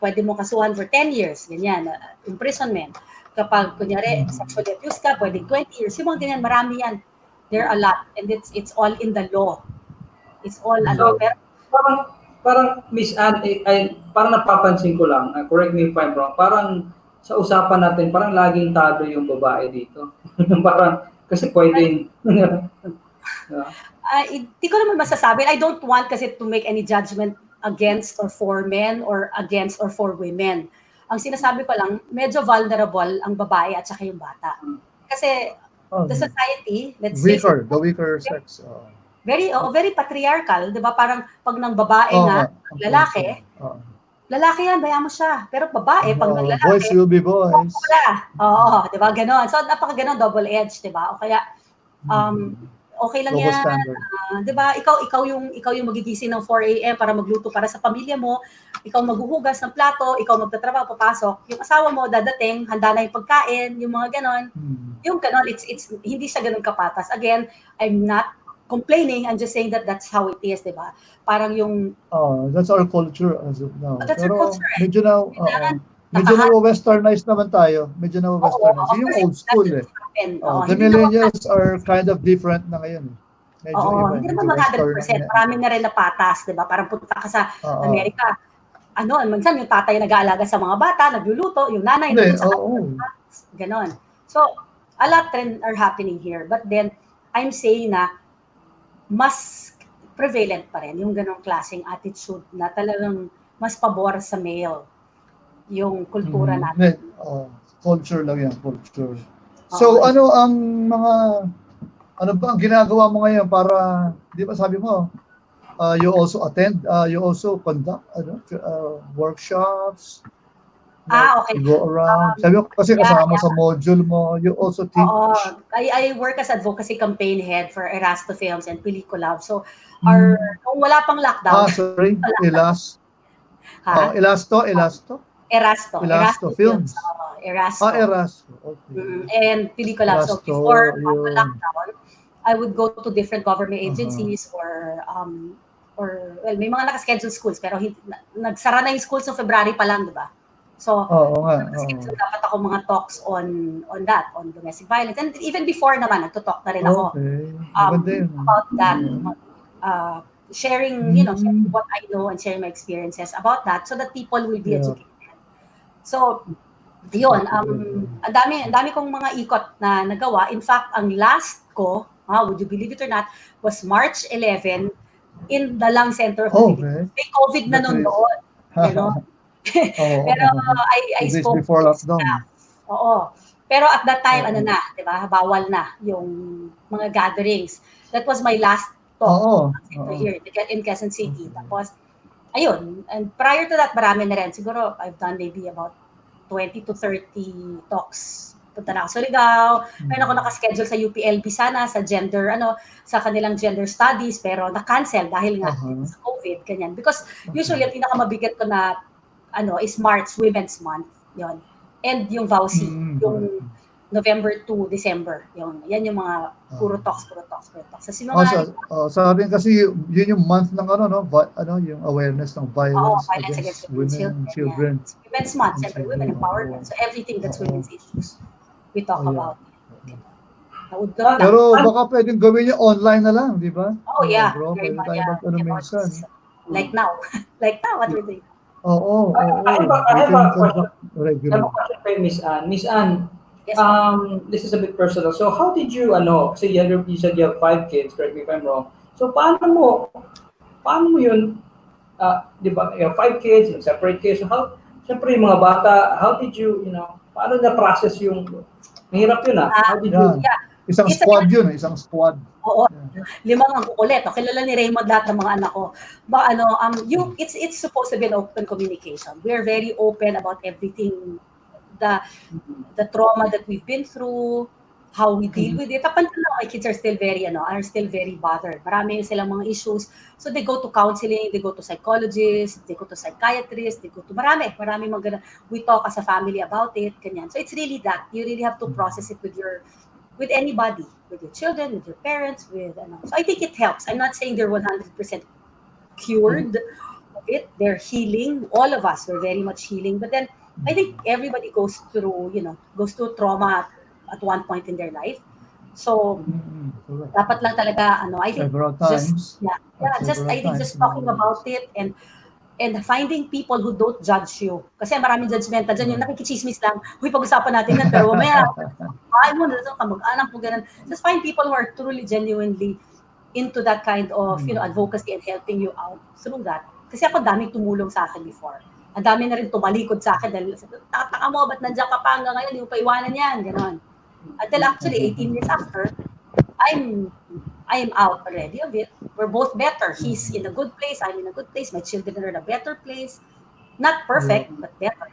pwede mo kasuhan for 10 years. Ganyan, imprisonment. Kapag, kunyari, sexually abused ka, pwede 20 years. Yung mga ganyan, marami yan. There are a lot. And it's all in the law. It's all, pero parang Miss Anne, parang napapansin ko lang, correct me if I'm wrong, parang sa usapan natin, parang laging talo yung babae dito. Parang, kasi pwedeng, Hindi ko naman masasabi. I don't want kasi to make any judgment against or for men or against or for women. Ang sinasabi ko lang, medyo vulnerable ang babae at saka yung bata. Kasi the society, let's say, the weaker sex. Very patriarchal, 'di ba? Parang pag ng babae nga, lalaki, lalaki yan, bayaan mo siya. Pero babae, pag ng lalaki, boys will be boys. Oo, 'di ba? Ganon. So napakaganon, double-edged, 'di ba? O kaya okay lang yan. 'Di ba? Ikaw yung magigising ng 4 AM para magluto para sa pamilya mo. Ikaw maghuhugas ng plato, ikaw magtatrabaho, papasok. Yung asawa mo dadating, handa na yung pagkain, yung mga ganon. Yung ganon, it's hindi siya ganon kapatas. Again, I'm not complaining, I'm just saying that that's how it is, 'di ba? Parang yung that's our culture as of now. That's our culture. Medyo na westernized naman tayo. Medyo na westernized. Yung old school eh. The millennials are kind of different na ngayon. Medyo iba. Hindi naman 100%. Marami na rin napatas, 'di ba? Parang punta ka sa Amerika. Minsan yung tatay nag-aalaga sa mga bata, nagluluto, yung nanay ganon. So, a lot trend are happening here. But then, I'm saying na mas prevalent pa rin yung ganong klaseng attitude na talagang mas pabor sa male yung kultura natin. Culture lang yan, culture. So ano ba ang ginagawa mo ngayon para, di ba sabi mo, you also conduct workshops, okay. You go around. Sabi ko kasi kasama sa module mo, you also teach. I work as advocacy campaign head for Erasto Films and Pelikulove. So, kung wala pang lockdown. Erasto Films. Erasto. Erasto. Okay. And Pelikulove. So, before lockdown, I would go to different government agencies or may mga nakaschedule schools, pero nagsara na yung schools ng February pa lang, di ba? So, dapat ako mga talks on that, on domestic violence. And even before naman, nagto-talk na rin ako about that. Sharing, sharing what I know and sharing my experiences about that so that people will be educated. So, yun, ang dami kong mga ikot na nagawa. In fact, ang last ko, would you believe it or not, was March 11 in the Lung Center of the Philippines. May COVID na noon. Pero I spoke before lockdown. Pero at that time, di ba, bawal na yung mga gatherings. That was my last talk here in Quezon City. Tapos, ayun. And prior to that, marami na rin. Siguro, I've done maybe about 20 to 30 talks. Punta na ako sa Surigao. Meron ako nakaschedule sa UPLB sana, sa sa kanilang gender studies, pero na-cancel dahil nga sa COVID, ganyan. Because usually, ang pinakamabigat ko na is March, Women's Month. Yon. And yung VAUSI, yung November to December. Yan yung mga puro talks. So, si mga, sabi kasi yun yung month ng yung awareness ng violence violence against against women, women and children. It's Women's Month, And siyempre, children, women empowerment. So everything that's women's issues, we talk yeah. about. Naudlot lang. Pero baka pwedeng gawin niya online na lang, di ba? Yeah. Bro, Very pwede much, tayo yeah. mag-ano minsan. Like now. Like now, what we're doing. Oo. I have We a can question. conduct I have a regularly. question for Miss Anne. Miss Anne, Yes, this is a bit personal. So how did you, kasi you said you have 5 kids, correct me if I'm wrong. So paano mo yun, di ba, you have 5 kids, you separate kids. So siyempre yung mga bata, how did you, paano na-process yung, mahirap yun How did you? Yeah. Isang squad yun, isang squad. Oo. 5 ang kukulit. Kilala ni Raymond lahat ng mga anak ko. It's supposed to be an open communication. We are very open about everything, the trauma that we've been through, how we deal with it. Up until now, my kids are still very bothered. Marami silang mga issues. So they go to counseling, they go to psychologists, they go to psychiatrists, they go to marami mga ganun. We talk as a family about it, ganyan. So it's really that. You really have to process it with anybody, with your children, with your parents, So I think it helps. I'm not saying they're 100% cured of it. They're healing. All of us are very much healing. But then I think everybody goes through trauma at one point in their life. So dapat lang talaga I think Several times. just talking about it and finding people who don't judge you. Kasi maraming judgmental dyan, yung nakikichismis lang, pag-usapan natin yan, pero mamaya, kamag-anak mo, ganun. Just find people who are truly, genuinely into that kind of, advocacy and helping you out through that. Kasi ako, daming tumulong sa akin before. Ang dami na rin tumalikod sa akin dahil, tataka mo, ba't nandiyan ka pa hanggang ngayon, yung paiwanan yan, gano'n. Until actually, 18 years after, I am out already of it. We're both better. He's in a good place. I'm in a good place. My children are in a better place. Not perfect, but better.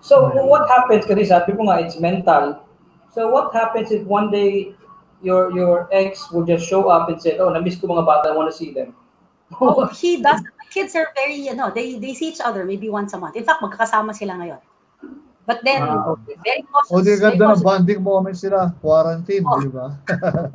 So what happens? Kasi sabi mo nga, it's mental. So what happens if one day your ex will just show up and say, "Oh, na-miss ko mga bata. I want to see them." He does. My kids are very, they see each other maybe once a month. In fact, magkakasama sila ngayon. But then, very cautious. Di ganda ng bonding moment sila, quarantine, di ba?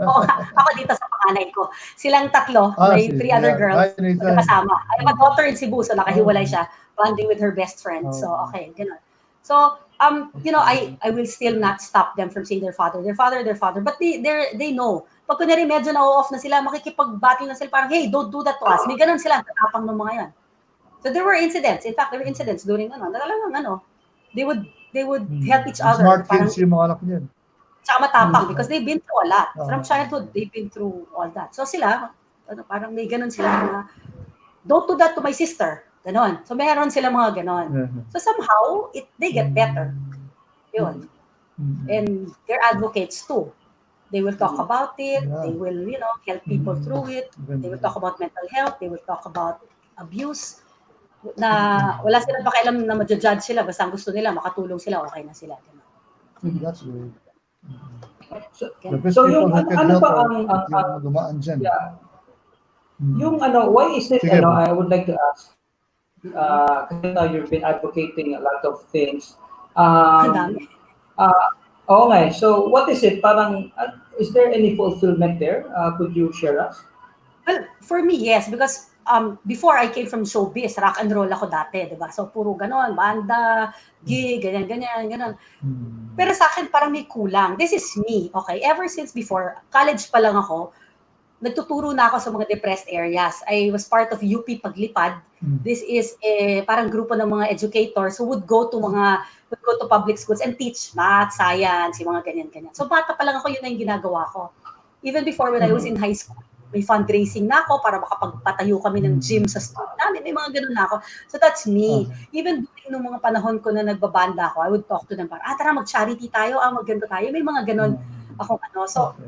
Ako dito sa panganay ko. Silang tatlo, may 3 other girls, magkakasama. I have a daughter in Cebu, so nakahiwalay siya, bonding with her best friend. So, okay, gano'n. So, I will still not stop them from saying their father. But they know. Pag kunyari medyo na-off na sila, makikipag-battle na sila, parang, hey, don't do that to us. May ganun sila, tatapang ng mga yan. So, there were incidents. In fact, there were incidents during, they would help each other. Smart kids yung mga anak niyan. Tsaka matapang because they've been through a lot. From childhood, they've been through all that. So sila, parang may ganun sila na, don't do that to my sister. Ganon. So meron sila mga ganon. So somehow, they get better. Yun. And they're advocates too. They will talk about it. They will, help people through it. They will talk about mental health. They will talk about abuse. Na wala silang pakialam na ma-judge sila, basta ang gusto nila, makatulong sila, okay na sila. That's great. So yung ano pa ang dumaan dyan. Yung why is it, I would like to ask, kasi you've been advocating a lot of things. Okay, so what is it? Parang, is there any fulfillment there? Could you share us? Well, for me, yes, because before I came from showbiz, rock and roll ako dati, di ba? So, puro ganon, banda, gig, ganyan. Pero sa akin, parang may kulang. This is me, okay? Ever since before, college pa lang ako, nagtuturo na ako sa mga depressed areas. I was part of UP Paglipad. This is parang grupo ng mga educators who would go to public schools and teach math, science, yung mga ganyan. So, bata pa lang ako, yun na yung ginagawa ko. Even before when I was in high school, may fundraising na ako para makapagpatayo kami ng gym sa school namin. May mga ganun na ako. So that's me. Even nung mga panahon ko na nagbabanda ako, I would talk to them para, tara mag-charity tayo, maganda tayo. May mga ganun akong So,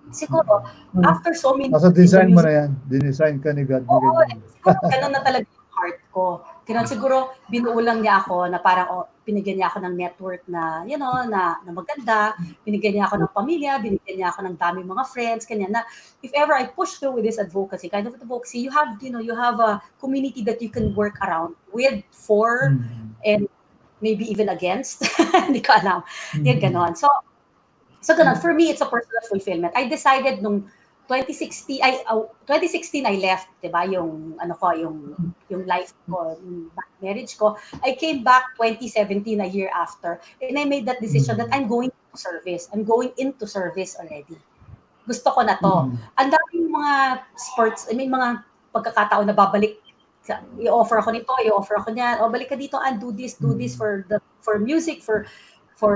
siguro, after so many... Nasa design mo na yan. Dinesign ka ni God. Oo, siguro ganun na talaga yung heart ko. Kaya siguro, binuulang niya ako na parang, pinigyan niya ako ng network na, na maganda, binigyan niya ako ng pamilya, binigyan niya ako ng dami mga friends, kanya na, if ever I push through with this advocacy, kind of advocacy, you have a community that you can work with, for, and maybe even against. Hindi ko alam. Yung ganon. So ganon. For me, it's a personal fulfillment. I decided nung 2016 I left, 'di ba? Yung ano ko, yung life ko, yung marriage ko. I came back 2017, a year after, and I made that decision that I'm going to service. I'm going into service already. Gusto ko na to. Ang daming mga sports, may mga pagkakataon na babalik, i-offer ako nito, i-offer ako niyan, o balik ka dito and do this for music, for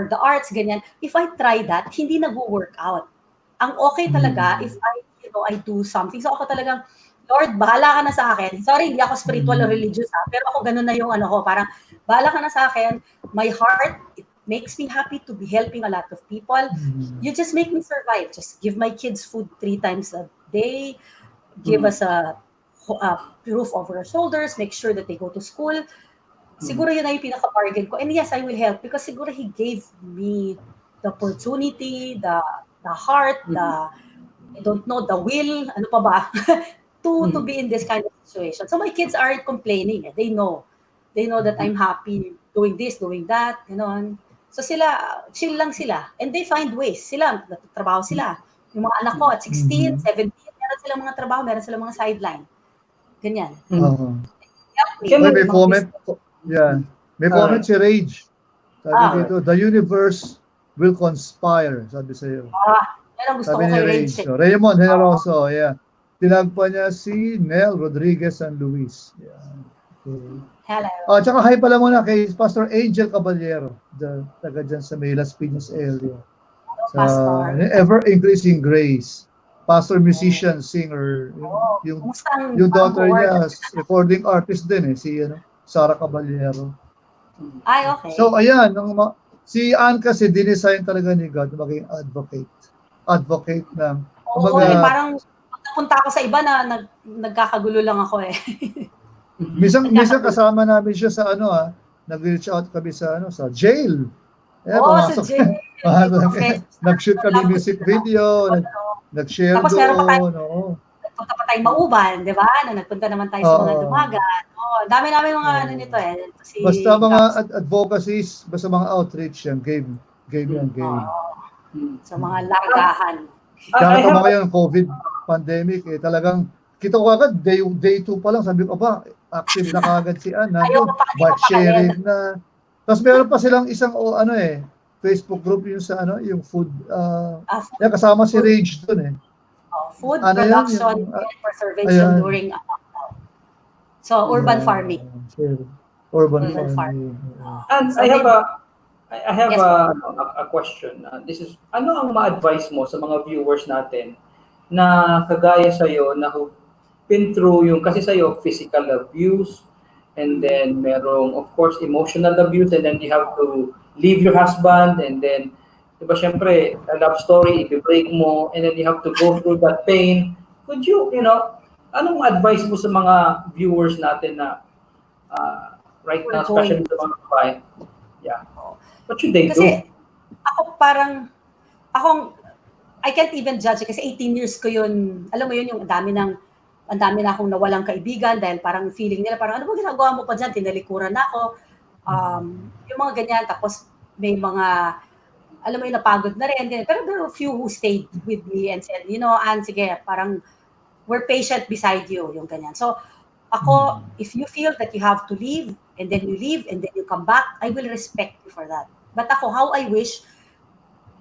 the arts, ganyan. If I try that, hindi nag-work out. Ang okay talaga if I do something. So ako talagang, Lord, bahala ka na sa akin. Sorry, hindi ako spiritual or religious pero ako ganun na yung ano ko, parang bahala ka na sa akin. My heart, it makes me happy to be helping a lot of people. You just make me survive. Just give my kids food 3 times a day. Give us a roof over our shoulders. Make sure that they go to school. Siguro yun na yung pinaka-bargain ko. And yes, I will help because siguro He gave me the opportunity, the heart, I don't know, the will, ano pa ba, to be in this kind of situation. So my kids aren't complaining. They know that I'm happy doing this, doing that, gano'n. So sila, chill lang sila. And they find ways. Sila, nagtatrabaho sila. Yung mga anak ko at 16, 17, meron silang mga trabaho, meron silang mga sideline. Ganyan. May comment. Yeah. May comment si Rage. Sabi dito, the universe will conspire, sabi sa'yo. Yan ang gusto Sabi ko ni kay Rage. Rage. So, Raymond Generoso, yeah. Tinagpa niya si Nel Rodriguez San Luis. Yeah. Okay. Hello. Tsaka hi pala muna kay Pastor Angel Caballero, taga dyan sa May Las Piñas area. Sa ever-increasing grace. Pastor, musician, singer. Yung daughter niya, recording artist din si Sarah Caballero. Ay, okay. So, ayan. Si Anne kasi dinesign talaga ni God na maging advocate. Advocate ng... Parang punta ako sa iba na nagkakagulo lang ako Minsan kasama namin siya sa nag-reach out kami sa jail. Sa jail. Nag-shoot kami music video, nag-share tapos doon. Tapos meron nagpunta pa tayong Mauban, di ba? Nagpunta naman tayo sa mga dumagat. Dami namin mga nito basta mga advocacies, basta mga outreach yan, game yan. Sa mga largahan. Kaya pa ngayon, COVID pandemic, talagang, kita ko agad, day 2 pa lang, sabi ko ba, active na kagad si Ann, bike sharing na. Tapos meron pa silang isang, Facebook group yung sa, yung food, kasama si Rage doon Food production and preservation during urban farming. Urban farming. And I have a question. This is, ano ang ma-advise mo sa mga viewers natin na kagaya sa'yo na who've been through yung, kasi sa'yo, physical abuse, and then merong, of course, emotional abuse, and then you have to leave your husband, and then, diba, syempre, a love story, i-break mo, and then you have to go through that pain. Could you, anong advice mo sa mga viewers natin na right now, especially sa mga babae? Yeah. What should they do? Kasi I can't even judge kasi 18 years ko yun. Alam mo yun, yung ang dami na akong nawalang kaibigan dahil parang feeling nila, parang ano ba ginagawa mo pa dyan? Tinalikuran na ako. Yung mga ganyan. Tapos may mga, alam mo yun, napagod na rin. Pero there were a few who stayed with me and said, Ann, sige, parang we're patient beside you, yung ganyan. So, ako, if you feel that you have to leave, and then you leave, and then you come back, I will respect you for that. But ako, how I wish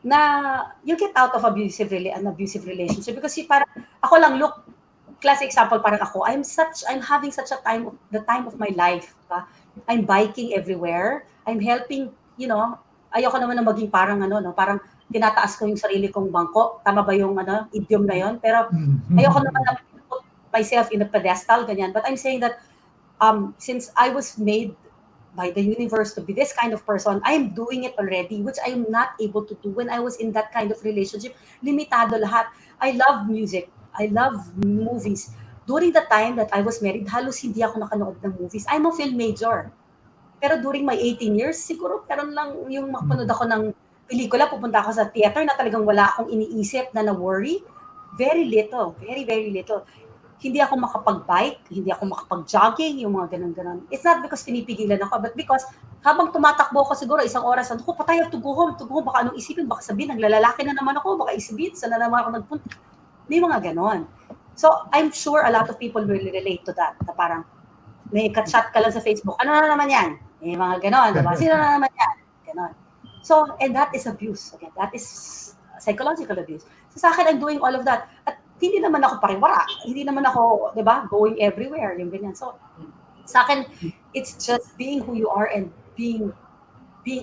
na you get out of an abusive relationship. Because parang, ako lang, look, classic example, parang ako, I'm having such the time of my life. I'm biking everywhere. I'm helping, ayoko naman na maging parang parang tinataas ko yung sarili kong bangko. Tama ba yung idiom na yon? Pero ayoko naman na put myself in a pedestal, ganyan. But I'm saying that since I was made by the universe to be this kind of person, I am doing it already, which I am not able to do when I was in that kind of relationship. Limitado lahat. I love music. I love movies. During the time that I was married, halos hindi ako nakanood ng movies. I'm a film major. Pero during my 18 years, siguro meron lang yung makapanood ako ng pelikula, pupunta ako sa theater na talagang wala akong iniisip na worry. Very little. Very, very little. hindi ako makapag-bike, hindi ako makapag-jogging, yung mga ganun-ganun. It's not because pinipigilan ako, but because habang tumatakbo ako siguro isang oras, ako, patay, to go home, baka anong isipin, baka sabihin, naglalalaki na naman ako, baka isipin, saan na naman ako nagpunta. May mga ganon. So, I'm sure a lot of people will relate to that, na parang, may kat-chat ka lang sa Facebook, ano na naman yan? May mga ganon, diba? Sino na naman yan? Ganon. So, and that is abuse. Okay? That is psychological abuse. So, sa akin, I'm doing all of that. At hindi naman ako pariwara. Hindi naman ako, di ba, going everywhere, yung ganyan. So, sa akin, it's just being who you are and being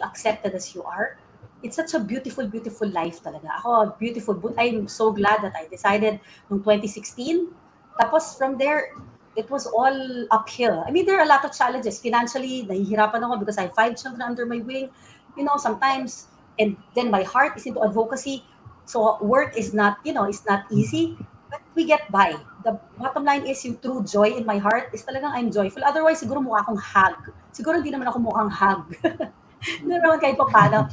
accepted as you are. It's such a beautiful, beautiful life talaga. Ako, beautiful. But I'm so glad that I decided noong 2016. Tapos from there, it was all uphill. I mean, there are a lot of challenges. Financially, nahihirapan ako because I have 5 children under my wing. You know, sometimes, and then my heart is into advocacy. So work is not, it's not easy, but we get by. The bottom line is yung true joy in my heart is talagang I'm joyful. Otherwise, siguro mukha akong hag. Siguro hindi naman ako mukhang hag. Hindi naman kahit pa paano.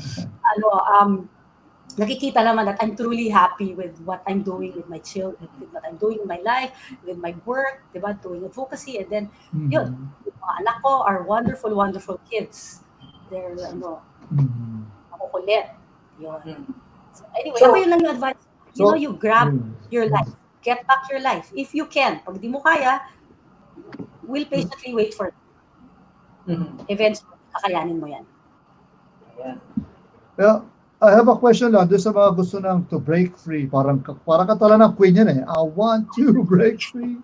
Nakikita naman that I'm truly happy with what I'm doing with my children, with what I'm doing in my life, with my work, diba? Doing advocacy, and then, yun, yung mga anak ko are wonderful, wonderful kids. They're, makukulit. Yun. So, anyway, ako yun lang yung advice. You grab your life. Get back your life. If you can. Pag di mo kaya, we'll patiently wait for it. Eventually, kakayanin mo yan. Well, I have a question lang doon sa mga gusto nang to break free. Parang katala ng queen yan eh. I want to break free.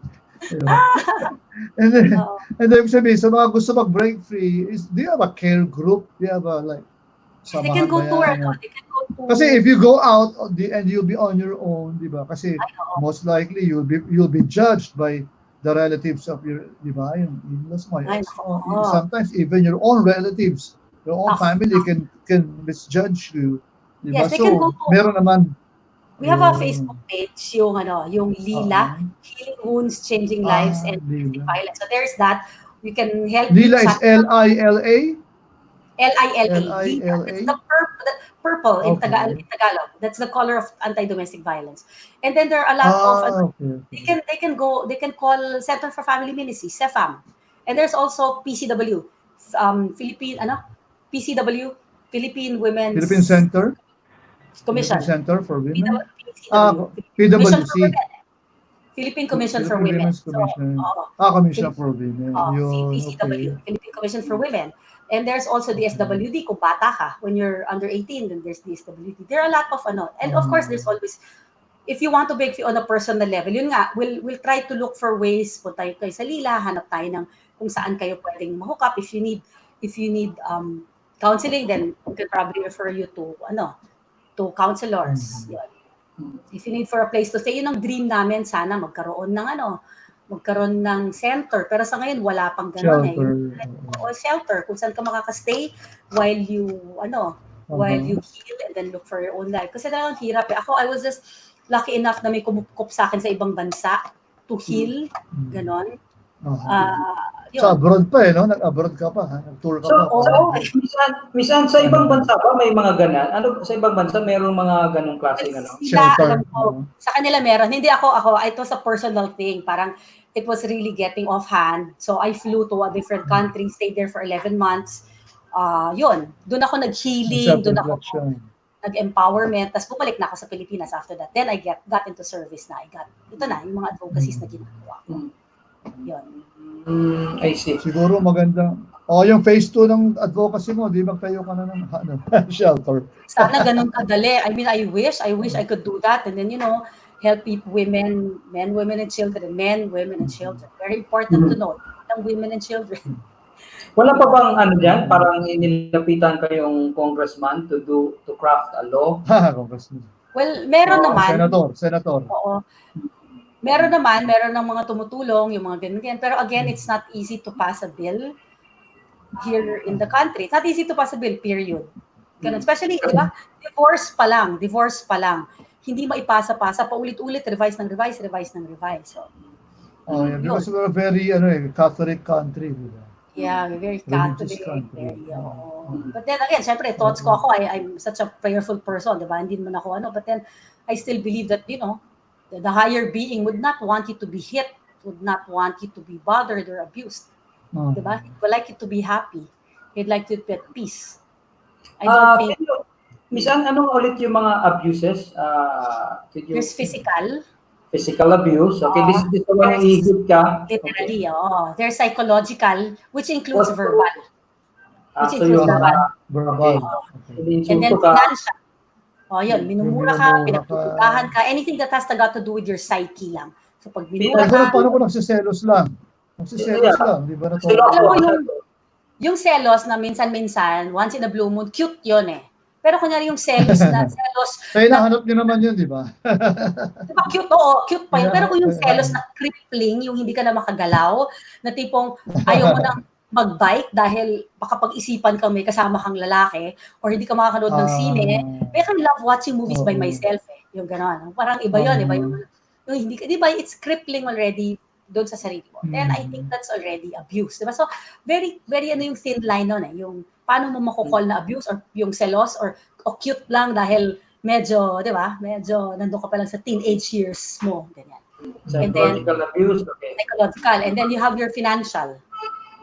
And then sabihin, sa mga gusto mag-break free, do you have a care group? Do you have a they can go to Kasi if you go out and you'll be on your own, di ba? Kasi most likely you'll be judged by the relatives of your, di ba? Yung in-laws mo. Sometimes even your own relatives, your own family can misjudge you. Di ba? Yes, they can go to, meron naman. We have a Facebook page, yung Lila, Healing Wounds, Changing Lives, and Ending Violence. So there's that. We can help Lila you. Is Lila? Lila. It's the purple in Okay. Tagalog. That's the color of anti-domestic violence. And then there are a lot of okay. they can call Center for Family Ministry, CEFAM. And there's also PCW, PCW, Philippine Center Commission. Philippine Center for Women. PCW. PWC. Philippine Commission for Philippine Women. Women's Commission. So, Commission for Women. PCW, Philippine Commission for Women. And there's also the SWD, kung bata ka. When you're under 18, then there's the SWD. There are a lot of And of course, there's always, if you want to break free on a personal level, yun nga, we'll try to look for ways, punta kayo sa Lila, hanap tayo ng kung saan kayo pwedeng ma-hook up. If you need counseling, then we can probably refer you to counselors. If you need for a place to stay, yun ang dream namin, sana magkaroon ng center. Pero sa ngayon, wala pang gano'n O shelter, kung saan ka makakastay while you heal and then look for your own life. Kasi talagang hirap eh. Ako, I was just lucky enough na may kumukup sa akin sa ibang bansa to heal. Ganon. Sa abroad pa no? Nag-abroad ka pa, nag-tour ka pa. Minsan sa ibang bansa ba may mga ganan? Sa ibang bansa mayroong mga ganong klaseng shelter? Alam ko, sa kanila meron. Hindi ako, it was a personal thing. Parang, it was really getting off hand. So I flew to a different country, stayed there for 11 months. Doon ako nag-healing, doon ako nag-empowerment. Tapos bumalik na ako sa Pilipinas after that. Then I got into service na. Ito na, yung mga advocacies na ginagawa ko. Yun. I see. Siguro maganda. Yung phase 2 ng advocacy mo, di ba tayo ka na ng shelter? Sana ganun kadali. I mean, I wish I could do that. And then, help women, men, women, and children. Men, women, and children. Very important to note. Ng women and children. Wala pa bang dyan? Parang inilapitan kayong congressman to craft a law? Congressman. Well, meron naman. Senator. Oo. Meron ng mga tumutulong, yung mga ganyan. Pero again, it's not easy to pass a bill here in the country. It's not easy to pass a bill, period. Ganun. Especially, di ba? Divorce pa lang. Hindi maipasa-pasa, paulit-ulit, revise. So, because we're a very Catholic country. Diba? Yeah, we're very Catholic. But then again, syempre, thoughts ko ako, I'm such a prayerful person, diba? Hindi naman ako but then I still believe that, the higher being would not want you to be hit would not want you to be bothered or abused. Diba? He would like you to be happy. He'd like you to be at peace. I don't think Miss Ann, ano ulit yung mga abuses? there's physical. Physical abuse. Okay, this is the one yung There's ihigit ka. literally, there's psychological, which includes What- verbal. Which So includes yung verbal. Verbal. And then ininsulto ka. financial. Yun, minumura ka, Minumura ka. pinagtutudahan ka, anything that has to do with your psyche lang. So pag minura Pero ka, paano kung nagsiselos lang? Nagsiselos Yeah. lang, di ba? Sila alam mo ako. yung selos na minsan-minsan, once in a blue moon, cute yun eh. Pero kunyari yung selos na Kaya nahanap niyo naman yun, di ba? diba cute, oo, cute pa yun. Pero kung yung Yeah. selos na crippling, yung hindi ka na makagalaw, na tipong ayaw mo nang mag-bike dahil baka pag-isipan ka may kasama kang lalaki or hindi ka makakanood ng sine, I can love watching movies by myself eh. Yung gano'n. Parang iba yun, iba yung hindi ka, di ba, it's crippling already doon sa sarili mo. Then I think that's already abuse. Diba? So, very, very ano yung thin line nun eh. Yung paano mo makukall na abuse or yung selos or cute lang dahil medyo, di ba, medyo nandun ka pa lang sa teenage years mo. Ganyan. Psychological abuse. Okay. Psychological. And then you have your financial.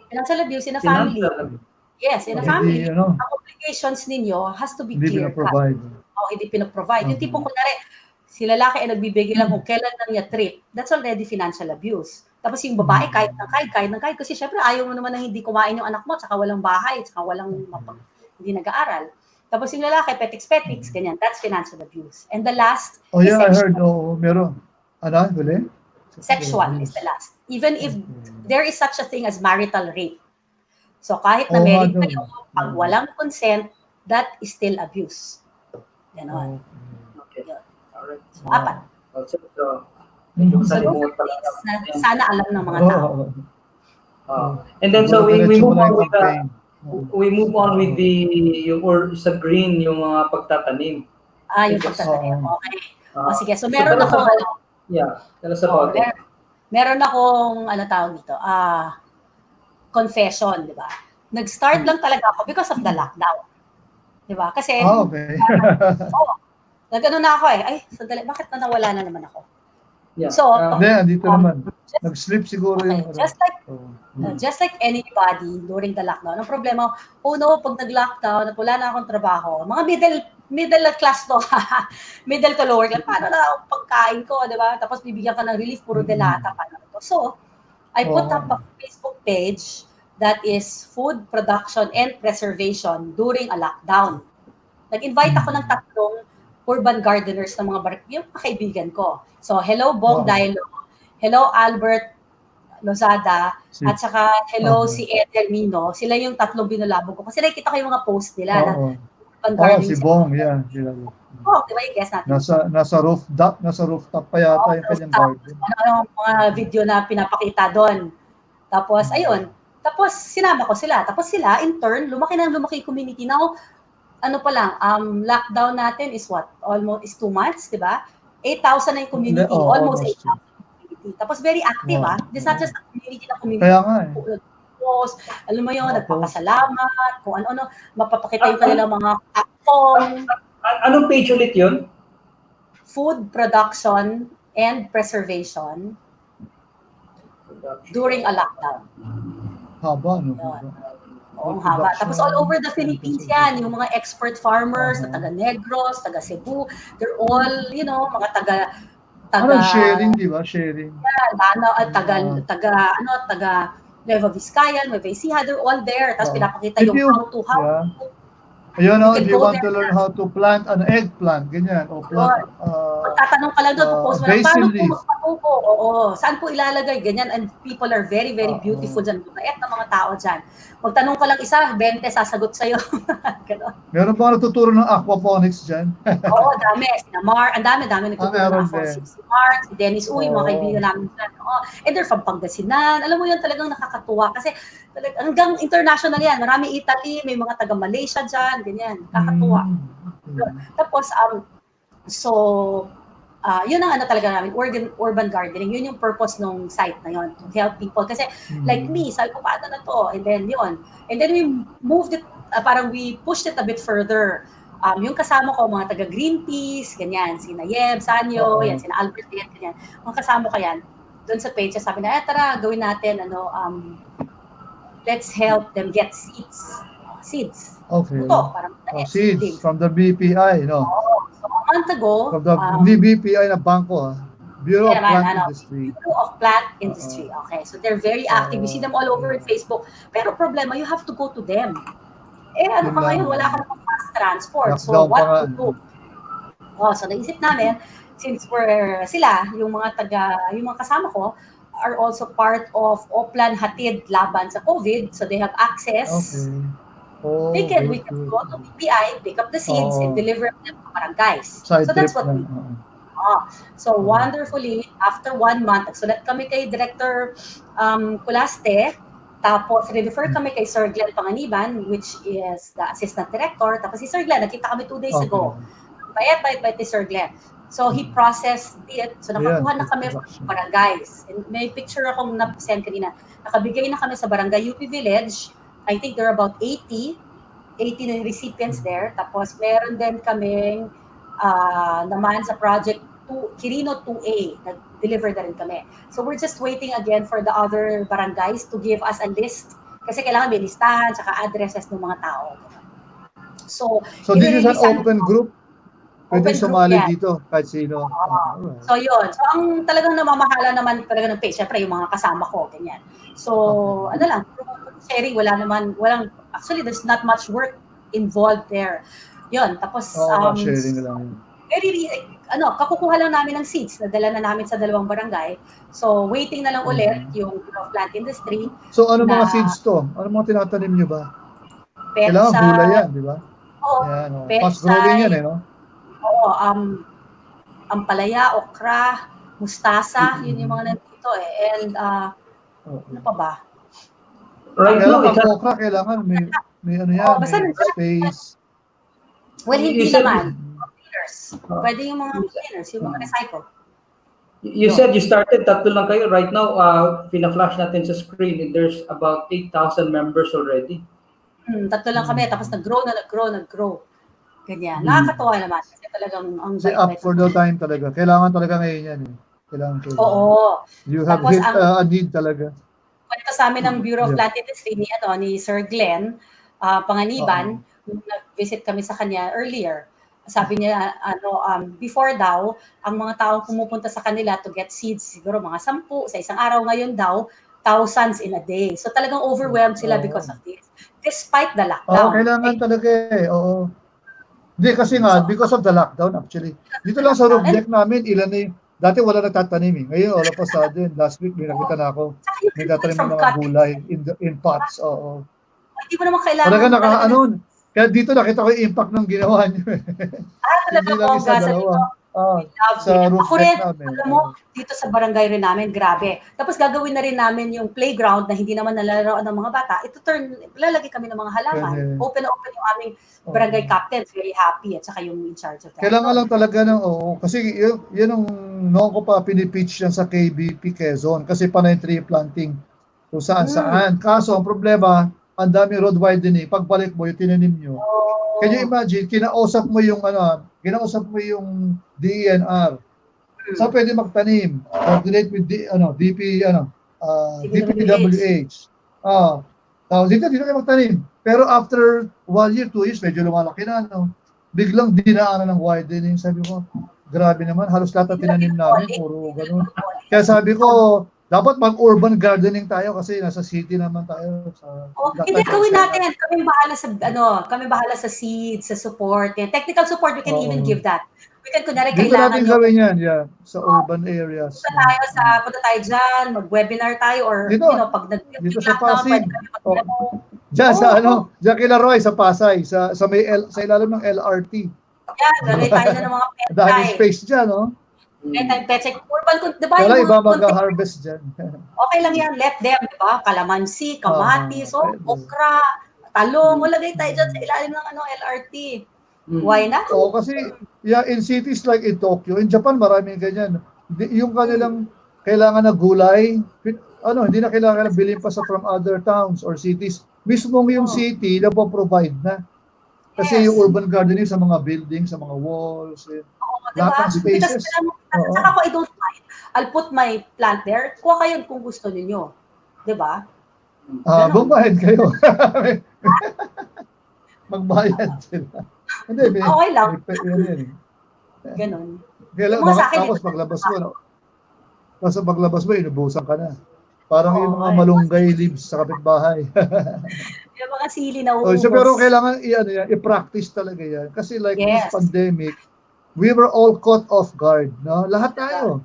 Financial abuse in a family. Yes, in a family. Hindi, Ang obligations ninyo has to be hindi clear. pinaprovide. Hindi pinaprovide. Yung tipong kunwari, si lalaki ay nagbibigay lang kung kailan lang niya trip, that's already financial abuse. Tapos yung babae, kahit ng kahit, kasi syempre ayaw mo naman na hindi kumain yung anak mo, tsaka walang bahay, tsaka hindi nag-aaral. Tapos yung lalaki, petiks-petiks, ganyan, that's financial abuse. And the last Oh is yeah, I heard, sexual. meron. Ano, huli? Sexual is the last. Even if there is such a thing as marital rape. So kahit na Oo, married nga kayo, doon. pag walang consent, that is still abuse. Ganon. Okay. Alright. So, apat. So, medyo So, those masalimuot are pala. things na sana alam ng mga tao. And then so we Diretso move mo na on yung with the campaign. we move on with the yung or sa green yung mga pagtatanim. Yung pagtatanim. Okay. Sige. So, tell meron us akong, about- Yeah, tell us about it. meron akong, tawag dito, confession, di ba? Nag-start lang talaga ako because of the lockdown. Di ba? Kasi, Okay. nag-ano na ako eh. Ay, sandali, bakit na nawala na naman ako? Yeah. So, Hindi, dito naman. Nag-slip siguro okay, yung... just like anybody during the lockdown. Ang problema, pag nag-lockdown, at wala na akong trabaho, mga middle class to, middle to lower class, paano na ang pagkain ko, di ba? Tapos bibigyan ka ng relief, puro delata, paano to. So, I put up a Facebook page that is food production and preservation during a lockdown. Nag-invite ako ng 3 urban gardeners ng yung kaibigan ko. So, hello Bong Dialogue, hello Albert Lozada, at saka hello si Ethel Mino. Sila yung 3 binulabog ko. Kasi nakikita ko yung mga post nila na urban gardening. Si Bong, yeah. Di ba yung guess natin? Nasa rooftop pa yata yung kanyang garden. Ano mga video na pinapakita doon. Tapos, ayun. Tapos, sinama ko sila. Tapos sila, in turn, lumaki community. Now, ano pa lang, lockdown natin is what? Almost is 2 months, di ba? 8,000 na yung community. Almost 8,000 community. Tapos very active, It's not just a community na community. Kaya nga Post, alam mo yun, nagpapasalamat, kung ano-ano, mapapakita yung kanilang mga akong. Anong page ulit yun? Food production and preservation during a lockdown. Haba, no? Oo, haba. Tapos all over the Philippines yan, yung mga expert farmers na taga Negros, taga Cebu, they're all, mga taga sharing, di ba? Sharing. taga Nueva Vizcaya, Nueva Ecija, they're all there. Tapos pinapakita yung how to. Ayun, if you want to learn how to plant an eggplant, ganyan, o plant, magtatanong ka lang doon, post mo lang, basil paano leaf. po magpatuko? Saan po ilalagay? Ganyan, and people are very, very beautiful dyan. Mabait na mga tao dyan. Magtanong ka lang isa, 20 sasagot sa'yo. Meron ba natuturo ng aquaponics dyan? Oo, dami. Sina Mar, ang dami nagtuturo meron ako. din. Si Mark, si Dennis Uy, mga kaibigan namin dyan. And they're from Pangasinan. Alam mo yun, talagang nakakatuwa. Kasi hanggang international yan. Marami Italy, may mga taga Malaysia dyan, ganyan. Nakakatuwa. Tapos, yun ang talaga namin, urban gardening. Yun yung purpose ng site na yun, to help people. Kasi like me, sabi ko, paano na to? And then yun. And then we moved it, parang we pushed it a bit further. Yung kasama ko, mga taga Greenpeace, ganyan, sina Yeb, Sanyo, yan, sina Albert, yan, ganyan. Mga kasama ko yan. doon sa page, sabi na, tara, gawin natin, let's help them get seeds. Seeds. Okay. Ito, parang seeds from the BPI, no? So, a month ago, From the BPI na bangko, Bureau of Plant Industry. Bureau of Plant Industry. Okay, so they're very active. You see them all over in Facebook. Pero problema, you have to go to them. Ano pa ngayon, wala ka namang mass transport. So, what to do? So, naisip namin, since yung mga kasama ko, are also part of Oplan Hatid Laban sa COVID. So, they have access. Okay. We can go to BPI, pick up the seeds, and deliver them to barangays. So that's what we do. So wonderfully, after 1 month, nagsulat kami kay Director Culaste, tapos refer kami kay Sir Glenn Panganiban, which is the Assistant Director. Tapos si Sir Glenn, nakita kami 2 days ago. Bayat ni Sir Glenn. So he processed it. So nakakuha na kami from barangays. And may picture akong na-send kanina. Nakabigay na kami sa barangay UP Village. I think there are about 80 recipients there. Tapos meron din kaming naman sa project Quirino 2A, nag-deliver na rin kami. So we're just waiting again for the other barangays to give us a list. Kasi kailangan may listahan, saka addresses ng mga tao. So this is an open group? Pwede sumali dito, kahit sino. So yun. So ang talagang namamahala naman talaga ng page, syempre yung mga kasama ko, ganyan. So sharing, actually there's not much work involved there. Yun, tapos sharing lang. kakukuha lang namin ng seeds, nadala na namin sa 2 barangay. So waiting na lang ulit yung Bureau of Plant Industry. So ano mga seeds to? Ano mga tinatanim nyo ba? Kailangan gulay yan, di ba? Oo. Fast growing yan no? Oo, ampalaya, okra, mustasa, yun yung mga nandito And ano pa ba? Right now, okra, kailangan may may space. Well, hindi naman. Containers. Pwede yung mga containers, yung mga recycle. You said you started, 3 lang kayo. Right now, pina-flash natin sa screen. There's about 8,000 members already. 3 lang kami, tapos nag-grow. Ganyan. Nakakatuwa naman. Kasi talagang ang up for the time talaga. Kailangan talaga ngayon yan. Kailangan. Oo. You have hit a need talaga. Kwento sa amin ng Bureau of Plant Industry ni Sir Glenn Panganiban, nung nag-visit kami sa kanya earlier. Sabi niya, before daw, ang mga taong pumupunta sa kanila to get seeds, siguro mga 10 sa isang araw. Ngayon daw, thousands in a day. So talagang overwhelmed sila because of this. Despite the lockdown. Kailangan talaga Oo. Hindi kasi because of the lockdown actually. Dito lang sa roof deck namin, ilan na dati wala nagtatanim Ngayon, all of a sudden, last week, may nakita na ako. May tatanim ng mga gulay in pots. Hindi mo naman kailangan. Talaga kaya dito nakita ko yung impact ng ginawa niyo. Hindi lang isa, dalawa. Sa roof deck namin. Alam mo, dito sa barangay rin namin, grabe. Tapos gagawin na rin namin yung playground na hindi naman nalalaroan ng mga bata. Lalagay kami ng mga halaman. Open na open yung aming barangay captains, very happy, at saka yung in charge of that. Kailangan lang talaga kasi yun ang noon ko pa pinipitch yan sa KBP Quezon kasi panay tree planting kung saan. Kaso ang problema, ang daming road widening, pagbalik mo yung tinanim nyo. Can you imagine, kinausap mo yung DENR. Saan pwede magtanim? Coordinate with DPWH. Dito kayo magtanim. Pero after 1 year, 2 years, medyo lumalaki na. Biglang dinaanan ng widening. Sabi ko, grabe naman. Halos lahat na tinanim namin. Puro ganun. Kaya sabi ko, dapat mag-urban gardening tayo kasi nasa city naman tayo. Hindi gawin natin. Kami bahala sa seeds, sa support. Technical support, we can even give that. We can, dito natin gawin yan, sa urban areas. Punta tayo dyan, mag-webinar tayo, or pag dito sa Pasig. Diyan diyan kila Roy sa Pasay, sa ilalim ng LRT. Gawin tayo na ng mga pet. Dahil space dyan, Urban, diba? Wala iba mag-harvest dyan. Okay lang yan, let them, diba? Kalamansi, kamatis, okra, talong, lagay tayo dyan sa ilalim ng LRT. Why not? Kasi in cities like in Tokyo, in Japan maraming ganyan. Yung kanilang kailangan na gulay, hindi na kailangan bilhin pa from other towns or cities. Mismong yung city na po-provide na. Kasi yung urban gardening sa mga buildings, sa mga walls, lahat ng spaces. Oo. Saka ko, I don't mind. I'll put my plant there. Kuha kayo kung gusto niyo. 'Di ba? Ganon. Bumayad kayo. Magbayad sila. Hindi, Okay lang. yan yun. Ganon. Kaya, Yung mga sa akin, tapos ito, paglabas mo, no? Tapos paglabas mo, inubusan ka na. Parang yung mga okay. malunggay leaves sa kapitbahay. Yung mga sili na So, pero uubos. kailangan i-practice talaga yan. Kasi like this Yes. pandemic, we were all caught off guard. No? Lahat tayo.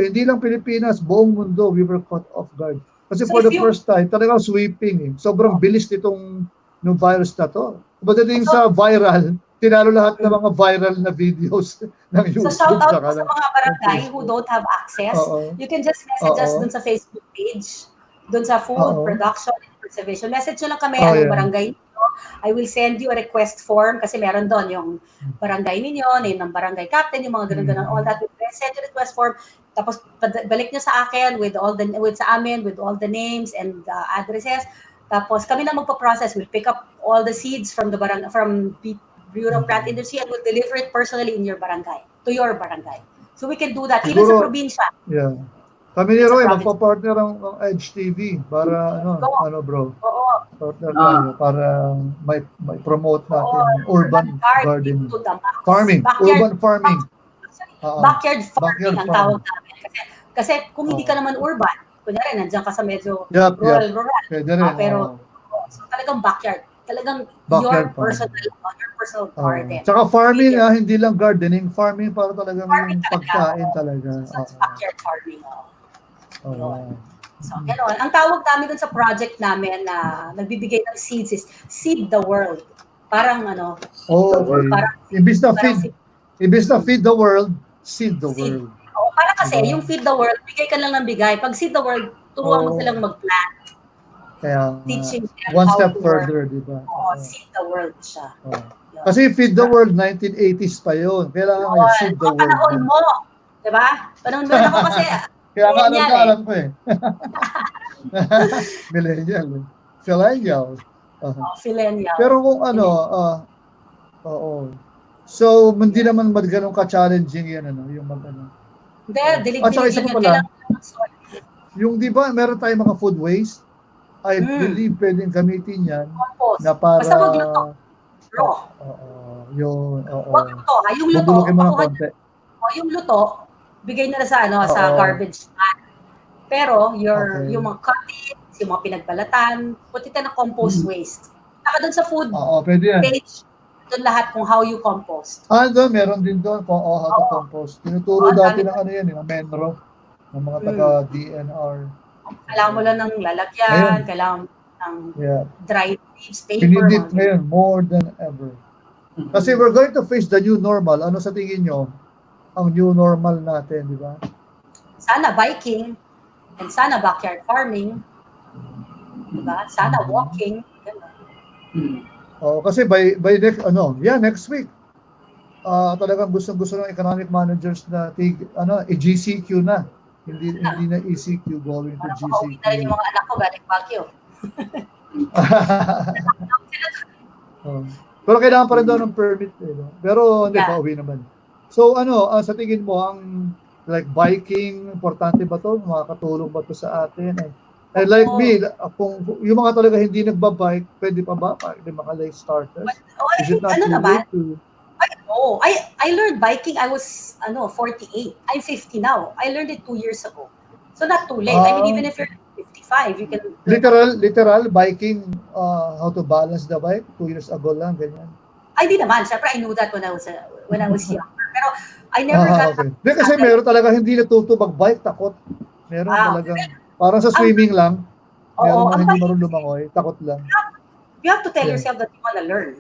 Hindi lang Pilipinas, buong mundo, we were caught off guard. Kasi So for if the you- first time, talagang sweeping. Sobrang bilis nitong virus na to. Pagdating sa viral, tinalo lahat ng mga viral na videos ng So YouTube. shout out saka po sa ng- mga ng barangay who Facebook. don't have access. Oo. You can just message us Oo. dun sa Facebook page, dun sa food Oo. production and preservation. Message nyo lang kami Oh, anong yeah. barangay ninyo. I will send you a request form kasi meron doon yung barangay ninyo, name ng barangay captain, yung mga ganun-ganun, all that. We'll send you request form. Tapos balik nyo sa akin with sa amin with all the names and addresses. Tapos kami na magpo-process. We'll pick up all the seeds from the from Bureau of Plant Industry and we'll deliver it personally in your barangay, to your barangay. So we can do that. Even sa Siguro- probinsya. Yeah. Kami ni Sa Roy, province. magpa-partner ang Edge TV para bro, Oo. partner tayo para may promote natin yung urban gardening. To the max. Farming, urban farming. Backyard farming Backyard ang farming. tawag namin. Kasi kung hindi ka naman urban, kunyari nandiyan ka sa medyo Yup. rural, Pwede rin. pero so talagang backyard. Talagang Backyard your farming. personal garden. Tsaka farming, hindi lang gardening, farming para talagang Farming yung talaga. pagkain talaga. So, it's backyard farming. Oo. So, gano'n. Ang tawag namin dun sa project namin na nagbibigay ng seeds is Seed the World. Parang Okay. parang Ibis na parang feed the world, seed the Seed. world. Para kasi, Diba? yung Feed the World, bigay ka lang ng bigay. Pag Seed the World, turuan mo Oo. silang mag-plant. Kaya Teaching them one how step to further, di ba? Seed the World siya. Yun. Kasi feed the world 1980s pa yun. Kailangan ngayon seed the world. Panahon mo. Diba? Panahon mo rin ako kasi. Kaya nga millennial alam ko eh. Millennial. Millennial. Millennial. Pero kung oo. So, hindi naman ganun ka-challenging yan, yung Hindi, At saka isa pa pala, soil. yung di ba, meron tayong mga food waste, I believe pwedeng gamitin yan Compost. na para... Basta wag luto. Raw. Yun, Wag luto. Yung luto, bubulukin mo ng makuha konti. yung luto, bigay nila sa sa Oo. garbage man. Pero Okay. yung mga cuttings, yung mga pinagbalatan, put it na compost waste. Saka doon sa food Oo, pwede yan. page, doon lahat kung how you compost. Doon, meron din doon kung how to compost. Tinuturo dati ng yan, ng Menro, ng mga taga-DNR. Kailangan mo lang ng lalagyan, Ngayon. kailangan mo ng Yeah. dry leaves, paper. Pinindit mga ngayon more than ever. Kasi we're going to face the new normal. Ano sa tingin nyo? Ang new normal natin, di ba? Sana biking, and sana backyard farming, diba? Sana walking. Ganun. Kasi by next week. Talagang gusto ng economic managers na GCQ na. Hindi na ECQ going to Parang GCQ. makauwi na rin yung mga anak ko galing Baguio. Pero kailangan pa rin daw ng permit. No? Pero hindi, pauwi naman. So sa tingin mo, ang like biking, importante ba to? Makakatulong ba to sa atin? And like me, kung yung mga talaga hindi nagbabike, pwede pa ba? Pwede mga late starters? Is it not too late to... I learned biking, I was 48. I'm 50 now. I learned it 2 years ago. So not too late. I mean, even if you're 55, you can... Literal biking, how to balance the bike, 2 years ago lang, ganyan. Ay, di naman. Siyempre, I knew that when I was younger. Pero I never got... Hindi, kasi meron talaga hindi natuto mag-bike, takot. Meron talagang, parang sa swimming lang, meron mga hindi marunong lumangoy, takot lang. You have to tell yourself that you want to learn.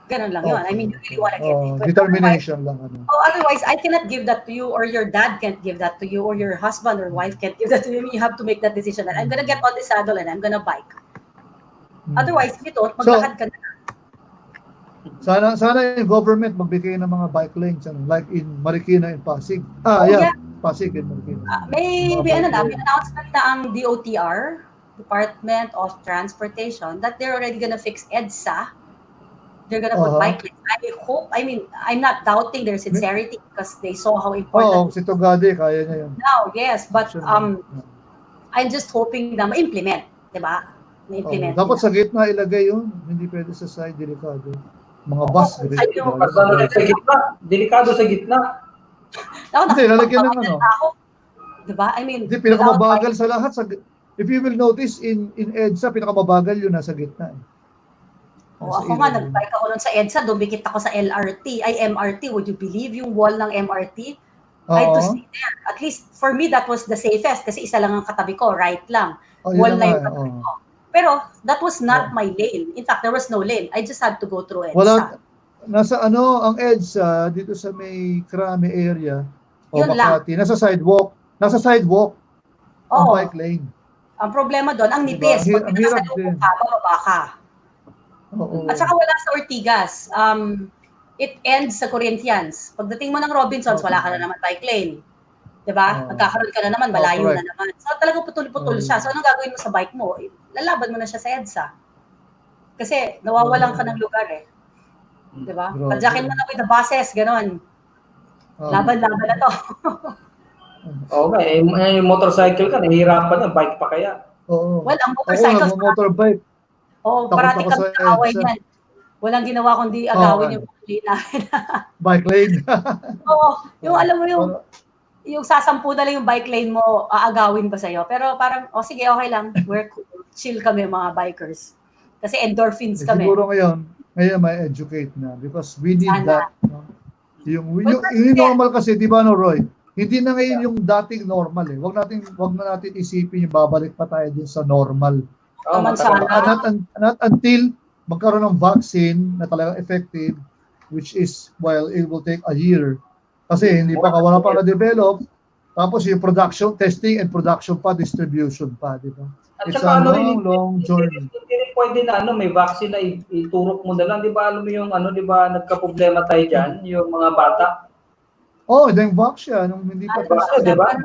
Ganun lang yun. I mean, you really want to get into it. Determination lang. Otherwise, I cannot give that to you, or your dad can't give that to you, or your husband or wife can't give that to you. I mean, you have to make that decision that I'm gonna get on the saddle and I'm gonna bike. Otherwise, if you don't, maglakad ka na. Sana yung government magbigay ng mga bike lanes, like in Marikina and Pasig. Pasig and Marikina. May announcement na ang DOTR, Department of Transportation, that they're already gonna fix EDSA they're gonna put bike lanes. I hope, I mean, I'm not doubting their sincerity because they saw how important Si Tugade, kaya niya yun. now, yes, but Actually, I'm just hoping na ma-implement, di ba? Ma-implement dapat nila. sa gitna ilagay yun. Hindi pwede sa side, delikado. Mga Oo, bus, side yung- Pag lalagay sa gitna, delikado sa gitna. Ako, Hindi, lalagyan ng nakapagbabagal na ako. Di ba? I mean, Hindi, pinakamabagal sa lahat. If you will notice, in EDSA, pinakamabagal yun nasa gitna. Ako nga, nag-bike ako nun sa EDSA, dumikit ako sa LRT, ay MRT. Would you believe yung wall ng MRT? I had to stay there. At least, for me, that was the safest kasi isa lang ang katabi ko, right lang. Wall na yung katabi ko. Pero, that was not my lane. In fact, there was no lane. I just had to go through EDSA. Nasa ang EDSA, dito sa may Krame area, Yun Makati, nasa sidewalk ang bike lane. Ang problema doon, ang nipis. Pag nasa loob ka, bababa ka. At saka wala sa Ortigas. It ends sa Corinthians. Pagdating mo ng Robinsons, wala ka na naman bike lane. Diba? Magkakaroon ka na naman, malayo na naman. So talagang putol-putol siya. So anong gagawin mo sa bike mo? Lalaban mo na siya sa EDSA. Kasi nawawalan ka ng lugar eh. Diba? Padyakin mo na with the buses, gano'n. Laban-laban na to. Okay, may motorcycle ka, nahihirapan yan, bike pa kaya? Well, ang motorcycle, motorbike. parati kami kaaway niyan. Walang ginawa kundi agawin yung lane namin. Bike lane. Yung alam mo yung sasampu na lang yung bike lane mo, aagawin ba sa'yo? Pero parang, sige, okay lang. We're cool. Chill kami mga bikers. Kasi endorphins kami. Siguro ngayon may educate na because we need that. No? Yung normal kasi, di ba, no, Roy? Hindi na ngayon yung dating normal eh. Wag na natin isipin yung babalik pa tayo din sa normal. Not until magkaroon ng vaccine na talagang effective, which is, it will take a year. Kasi wala pa na-develop. Tapos yung testing and production pa, distribution pa, di ba? It's a long journey. Hindi rin pwede na may vaccine na iturok mo na lang, di ba? Alam mo yung di ba, nagka-problema tayo dyan, yung mga bata. Yung vaccine siya, nung hindi pa di ba?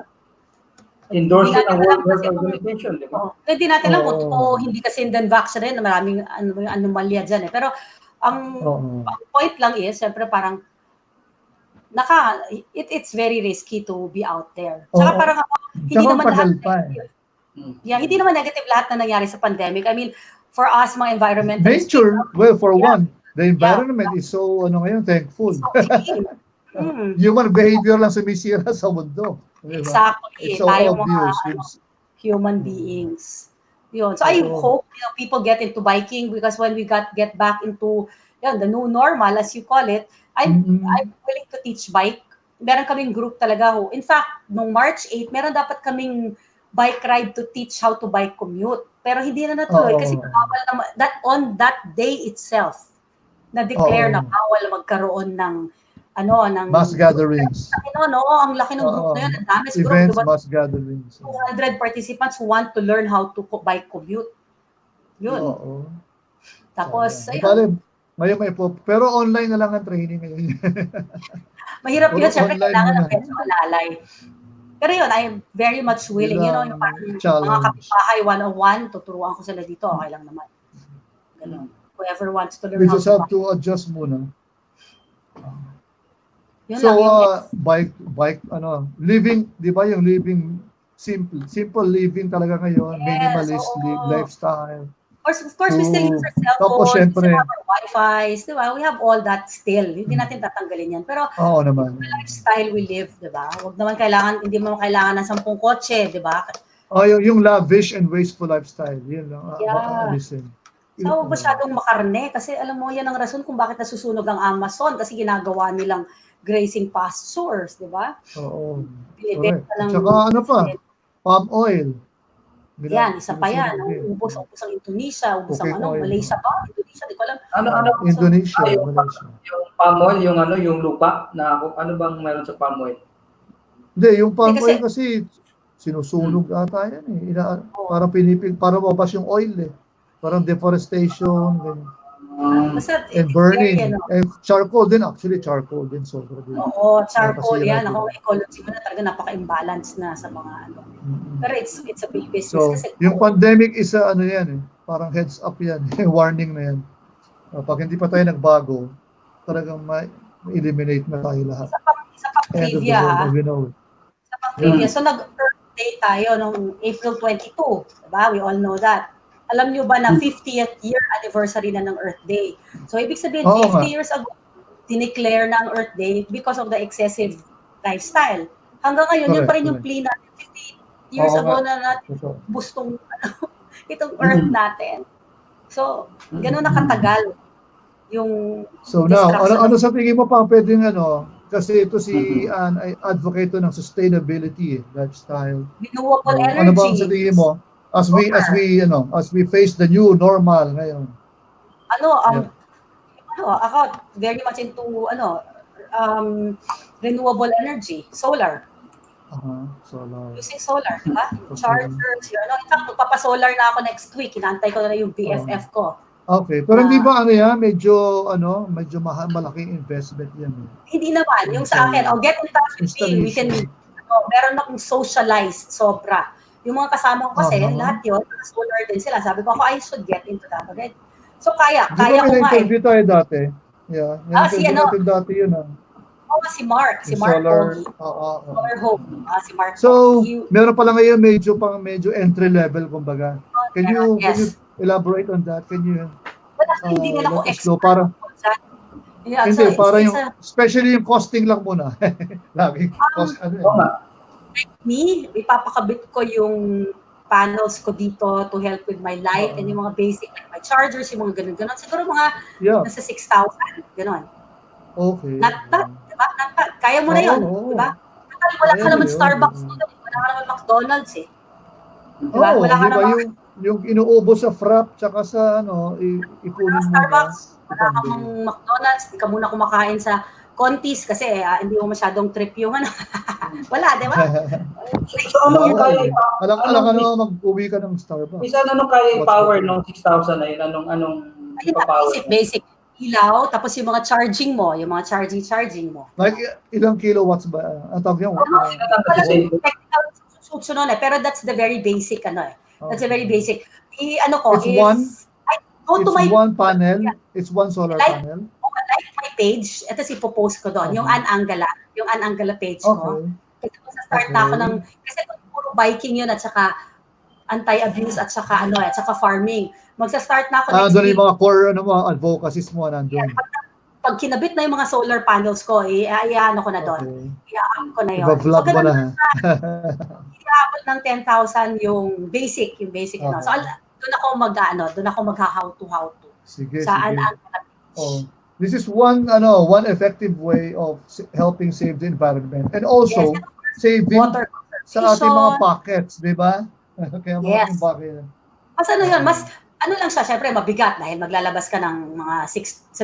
Endorse ng World Health Organization, di ba? Hindi natin lang kung hindi kasi din vaccine rin, maraming anomalya dyan eh. Pero ang point lang is, syempre parang it's very risky to be out there. Saka parang hindi naman lahat negative. Hindi naman negative lahat na nangyari sa pandemic. I mean, for us, mga environmentalists. Nature, for one, the environment is so, thankful. Human behavior lang sumisira sa mundo. Exactly. It's so obvious. Human beings. Yun. So I hope people get into biking because when we get back into the new normal, as you call it, I'm willing to teach bike. Meron kaming group talaga. In fact, nung March 8, meron dapat kaming bike ride to teach how to bike commute. Pero hindi na natuloy kasi bawal na, on that day itself, na-declare na bawal magkaroon ng mass gatherings. Ang laki ng group na yun. Ang dami siguro. Events, mass gatherings. 200 participants who want to learn how to bike commute. Yun. Tapos, ayun. Pero online na lang ang training ngayon. Mahirap yun. Siyempre, kailangan ng peso alalay. Pero yun, I'm very much willing. Yung parang mga kapitbahay 101, tuturuan ko sila dito. Okay lang naman. Ganun. Whoever wants to learn we just have to adjust muna. Bike, living, di ba yung living, simple living talaga ngayon, minimalist lifestyle. Of course, we still use our cell phones, we still have our Wi-Fi, di ba? We have all that still. Hindi natin tatanggalin yan. Pero, naman. The lifestyle we live, di ba? Hindi mo kailangan ng 10 kotse, di ba? Yung lavish and wasteful lifestyle. Yun lang. So, huwag masyadong makarne. Kasi alam mo, yan ang rason kung bakit nasusunog ang Amazon. Kasi ginagawa nilang grazing pastures, di ba? Oo. Tsaka palm oil. Yan, isa pa yan. Ubos ang Indonesia, ubos ang Malaysia ba? Indonesia, di ko alam. Indonesia. Yung palm oil, yung lupa, ano bang meron sa palm oil? Hindi, yung palm oil kasi sinusunog ata yan eh. Para mabas yung oil eh. Parang deforestation, and burning. And charcoal din, charcoal din. Sobra din. Oo, charcoal yan. Ecology mo na talaga napaka-imbalance na sa mga Pero it's a big business. So, yung pandemic is yan eh. Parang heads up yan. Warning na yan. Pag hindi pa tayo nagbago, talagang ma-eliminate na tayo lahat. Isa pang End of the trivia, world ha? as we know it. Isa pang trivia. So, nag-Earth Day tayo noong April 22. Diba? We all know that. Alam nyo ba na 50th year anniversary na ng Earth Day? So, ibig sabihin, Oo 50 nga. years ago, dineclare na ang Earth Day because of the excessive lifestyle. Hanggang ngayon, yun pa rin yung plea natin. 50 years Oo ago nga. na natin Totoo. gustong itong Earth natin. So, gano'n nakatagal yung So now, destruction ano of sa tingin mo pa pwedeng kasi ito si Ann ay advocate to ng sustainability, lifestyle. renewable Ano ba ang sa energy. tingin mo as we face the new normal ngayon? Ako very much into renewable energy, solar. Solar. Using solar, di ba? Chargers, in fact, magpapasolar na ako next week. Inaantay ko na yung BFF ko. Okay, pero hindi ba medyo malaking investment yan. Hindi naman. Yung sa akin, get in touch with me. We can, meron akong socialized sobra. Yung mga kasama ko kasi, lahat yun, solar din sila. Sabi ko, I should get into that already. So, kaya ko nga interview tayo dati. Yeah, natin dati yun. Si Mark solar, Pogi. Solar Hope. Si Mark So, Pogi. meron pala ngayon medyo entry level, kumbaga. Can you elaborate on that? Can you hindi na ako expert. Especially yung costing lang muna. Lagi cost Like me, ipapakabit ko yung panels ko dito to help with my light and yung mga basic, like my chargers, yung mga ganun-ganun. Siguro mga nasa 6,000, ganun. Okay. Not bad, diba? Not bad. Kaya mo na yun, diba? Wala ka naman Starbucks dito, wala ka naman McDonald's eh. Diba? Wala ka naman yung inuubos sa frap tsaka sa ipunin mo Starbucks, wala kang McDonald's, di ka muna kumakain sa Contis kasi hindi mo masyadong trip yung wala, di ba? So ano yung kaya mag-uwi ka ng Starbucks? Isa anong kaya power ng 6,000 na yun? Anong power? Basic ilaw, tapos yung mga charging mo, yung mga charging mo. Like ilang kilowatts ba? Ang tawag yan? Technical susunod pero that's the very basic That's a very basic. One panel. It's one solar panel. Like my page, ito ipopost ko doon, yung Angala page ko. Kasi start na ako kasi puro biking yun at saka anti-abuse at saka at saka farming. Magsa-start na ako next week. Doon yung mga core advocacies mo nandun. Pag kinabit na yung mga solar panels ko, i-ano ko na doon. I-up ko na yun. Iba-vlog mo na. I-abot ng 10,000 yung basic. So doon ako mag-how to. Sige. Saan This is one effective way of helping save the environment and also saving water sa ating mga pockets, di ba? Kaya yes. Bakit? Mas lang siya, syempre mabigat dahil maglalabas ka ng mga 6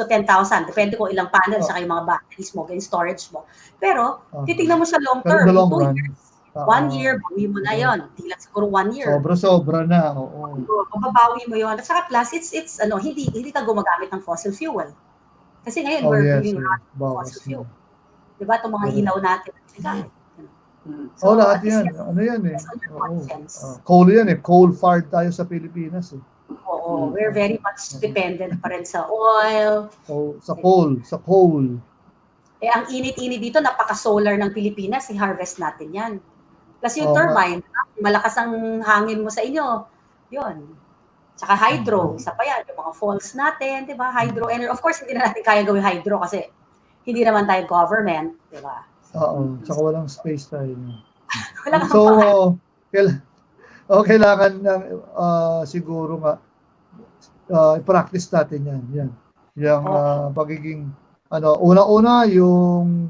to 10,000, depende kung ilang panels saka yung mga batteries mo, yung storage mo. Pero titingnan mo siya long term, 2 years. 1 year, bawi mo na yon. Hindi lang siguro 1 year. Sobra na, oo. Mababawi mo yon. At saka plus, it's hindi ka gumagamit ng fossil fuel. Kasi ngayon, we're doing fossil fuel. Diba? Itong mga ilaw natin. Lahat yan. Coal yan coal-fired tayo sa Pilipinas Oo, we're very much dependent pa rin sa oil. Sa coal. Ang init-init dito, napaka-solar ng Pilipinas, i-harvest natin yan. Plus yung turbine, malakas ang hangin mo sa inyo. Yun. Tsaka hydro, isa pa yan, yung mga falls natin, di ba? Hydro energy. Of course, hindi na natin kaya gawin hydro kasi hindi naman tayo government, di ba? Tsaka walang space tayo. Kailangan siguro nga i-practice natin yan. Yung pagiging una-una yung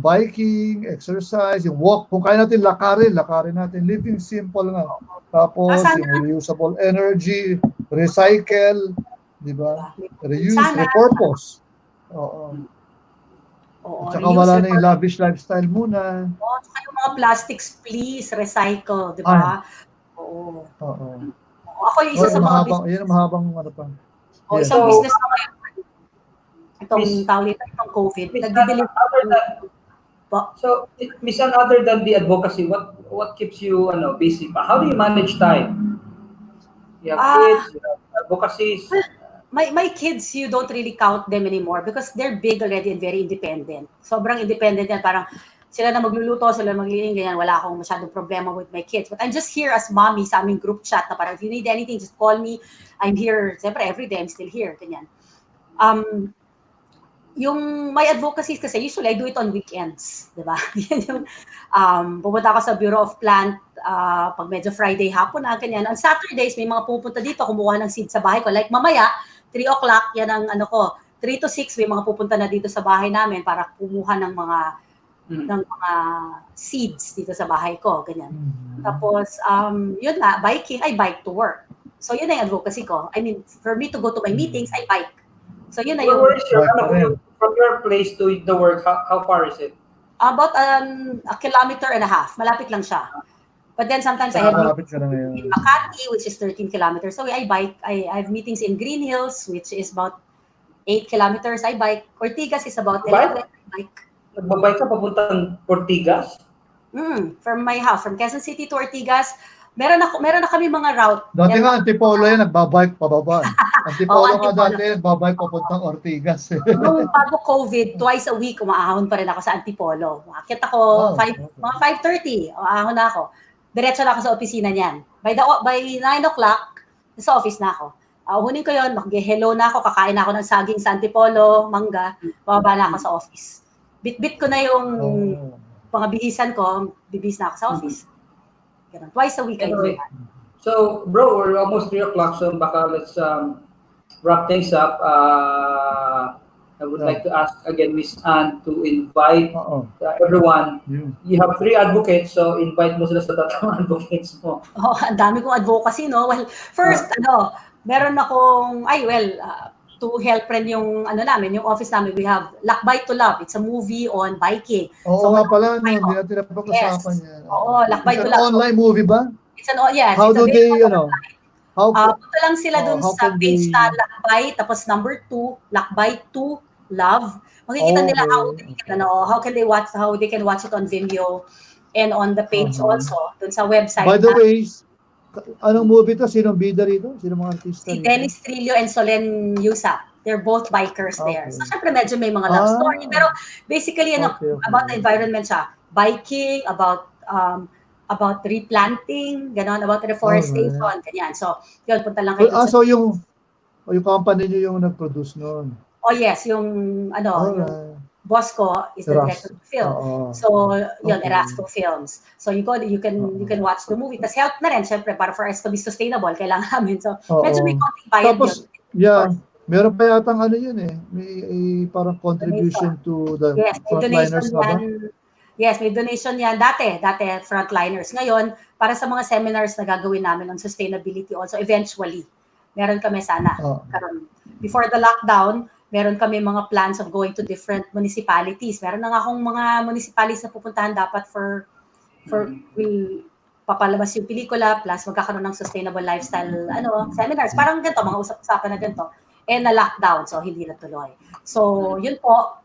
biking, exercise, yung walk, kung kaya natin lakarin natin, living simple nga. Tapos yung reusable energy, recycle, di ba? Reuse, repurpose. At saka wala na yung lavish lifestyle muna. Tsaka yung mga plastics, please, recycle, di ba? Oo. Ako yung isa sa mga business. Yan ang mahabang pa. Isang business na ngayon. Itong COVID. So, Miss Ann, other than the advocacy, what keeps you busy? How do you manage time? You have kids, you have advocacies. my kids, you don't really count them anymore because they're big already and very independent. Sobrang independent yan. Parang sila na magluluto, sila maglilinis, ganyan. Wala akong masyadong problema with my kids. But I'm just here as mommy sa aming group chat na parang if you need anything, just call me. I'm here. Siyempre, every day I'm still here. Ganyan. Yung my advocacy kasi usually I do it on weekends, 'di ba? Yan yung pupunta ako sa Bureau of Plant pag medyo Friday hapon na ganyan. On Saturdays may mga pupunta dito kumuha ng seed sa bahay ko. Like mamaya 3 o'clock yan ang ano ko. 3 to 6 may mga pupunta na dito sa bahay namin para kumuha ng mga seeds dito sa bahay ko, ganyan. Tapos yun nga, biking, I bike to work. So yun na yung advocacy ko. I mean, for me to go to my meetings, I bike. So yun na yung... Where is your, from your place to the work, how far is it? About 1.5 kilometers. Malapit lang siya. But then sometimes I have meetings in Makati, which is 13 kilometers. So I bike. I have meetings in Green Hills, which is about 8 kilometers. I bike. Ortigas is about 11. I bike. Nagbabike ka papuntang Ortigas? From my house, from Quezon City to Ortigas, meron na kami mga route. Dati nga, Antipolo yan, nagbabike pababa. Antipolo nga dati, nagbabike papuntang Ortigas. Nung bago COVID, twice a week, umaahon pa rin ako sa Antipolo. Makakit ako, mga 5:30, umaahon na ako. Diretso na ako sa opisina niyan. By 9 o'clock, sa office na ako. Hunin ko yun, mag-hello na ako, kakain na ako ng saging sa Antipolo, mangga, bababa na ako sa office. Bit-bit ko na yung mga bihisan ko, bibis na ako sa office. Ganun. Twice a week I do that. So, bro, we're almost 3 o'clock, so baka let's wrap things up. I would like to ask again Miss Anne to invite everyone. You have 3 advocates, so invite mo sila sa tatlong advocates mo. Ang dami kong advocacy, no? Well, first, meron akong, to help rin yung namin, yung office namin, we have Lakbay to Love. It's a movie on biking. Oo nga pala, no, hindi natin napag-usapan yan. Oo, Lakbay to Love. It's an online movie ba? It's yes. How do they, punta lang sila dun sa page na Lakbay, tapos number 2, Lakbay to Love. Makikita nila how can they watch, how they can watch it on Vimeo and on the page also, dun sa website. By the way, anong movie to? Sinong bida rito? Sinong mga artista? Si Dennis Trillo and Solen Yusa. They're both bikers there. So, syempre, medyo may mga love story. Pero, basically, about the environment siya. Biking, about replanting, gano'n, about reforestation, ganyan. So, yun, punta lang kayo. So, yung company nyo yung nag-produce noon? Oh, yes. Yung boss ko is the director of the film. So, yun, Erasto Films. So, you can watch the movie. Tapos help na rin, syempre, para for us to be sustainable, kailangan namin. So, medyo may konting bayad yun. Meron pa yatang yun eh. May parang contribution to the frontliners na ba? Yes, may donation yan. Dati frontliners. Ngayon, para sa mga seminars na gagawin namin on sustainability also, eventually, meron kami sana. Before the lockdown, meron kami mga plans of going to different municipalities. Meron na nga akong mga municipalities na pupuntahan dapat for papalabas yung pelikula, plus magkakaroon ng sustainable lifestyle seminars. Parang ganito, mga usap-usapan na ganito. And na-lockdown, so hindi natuloy. So, yun po,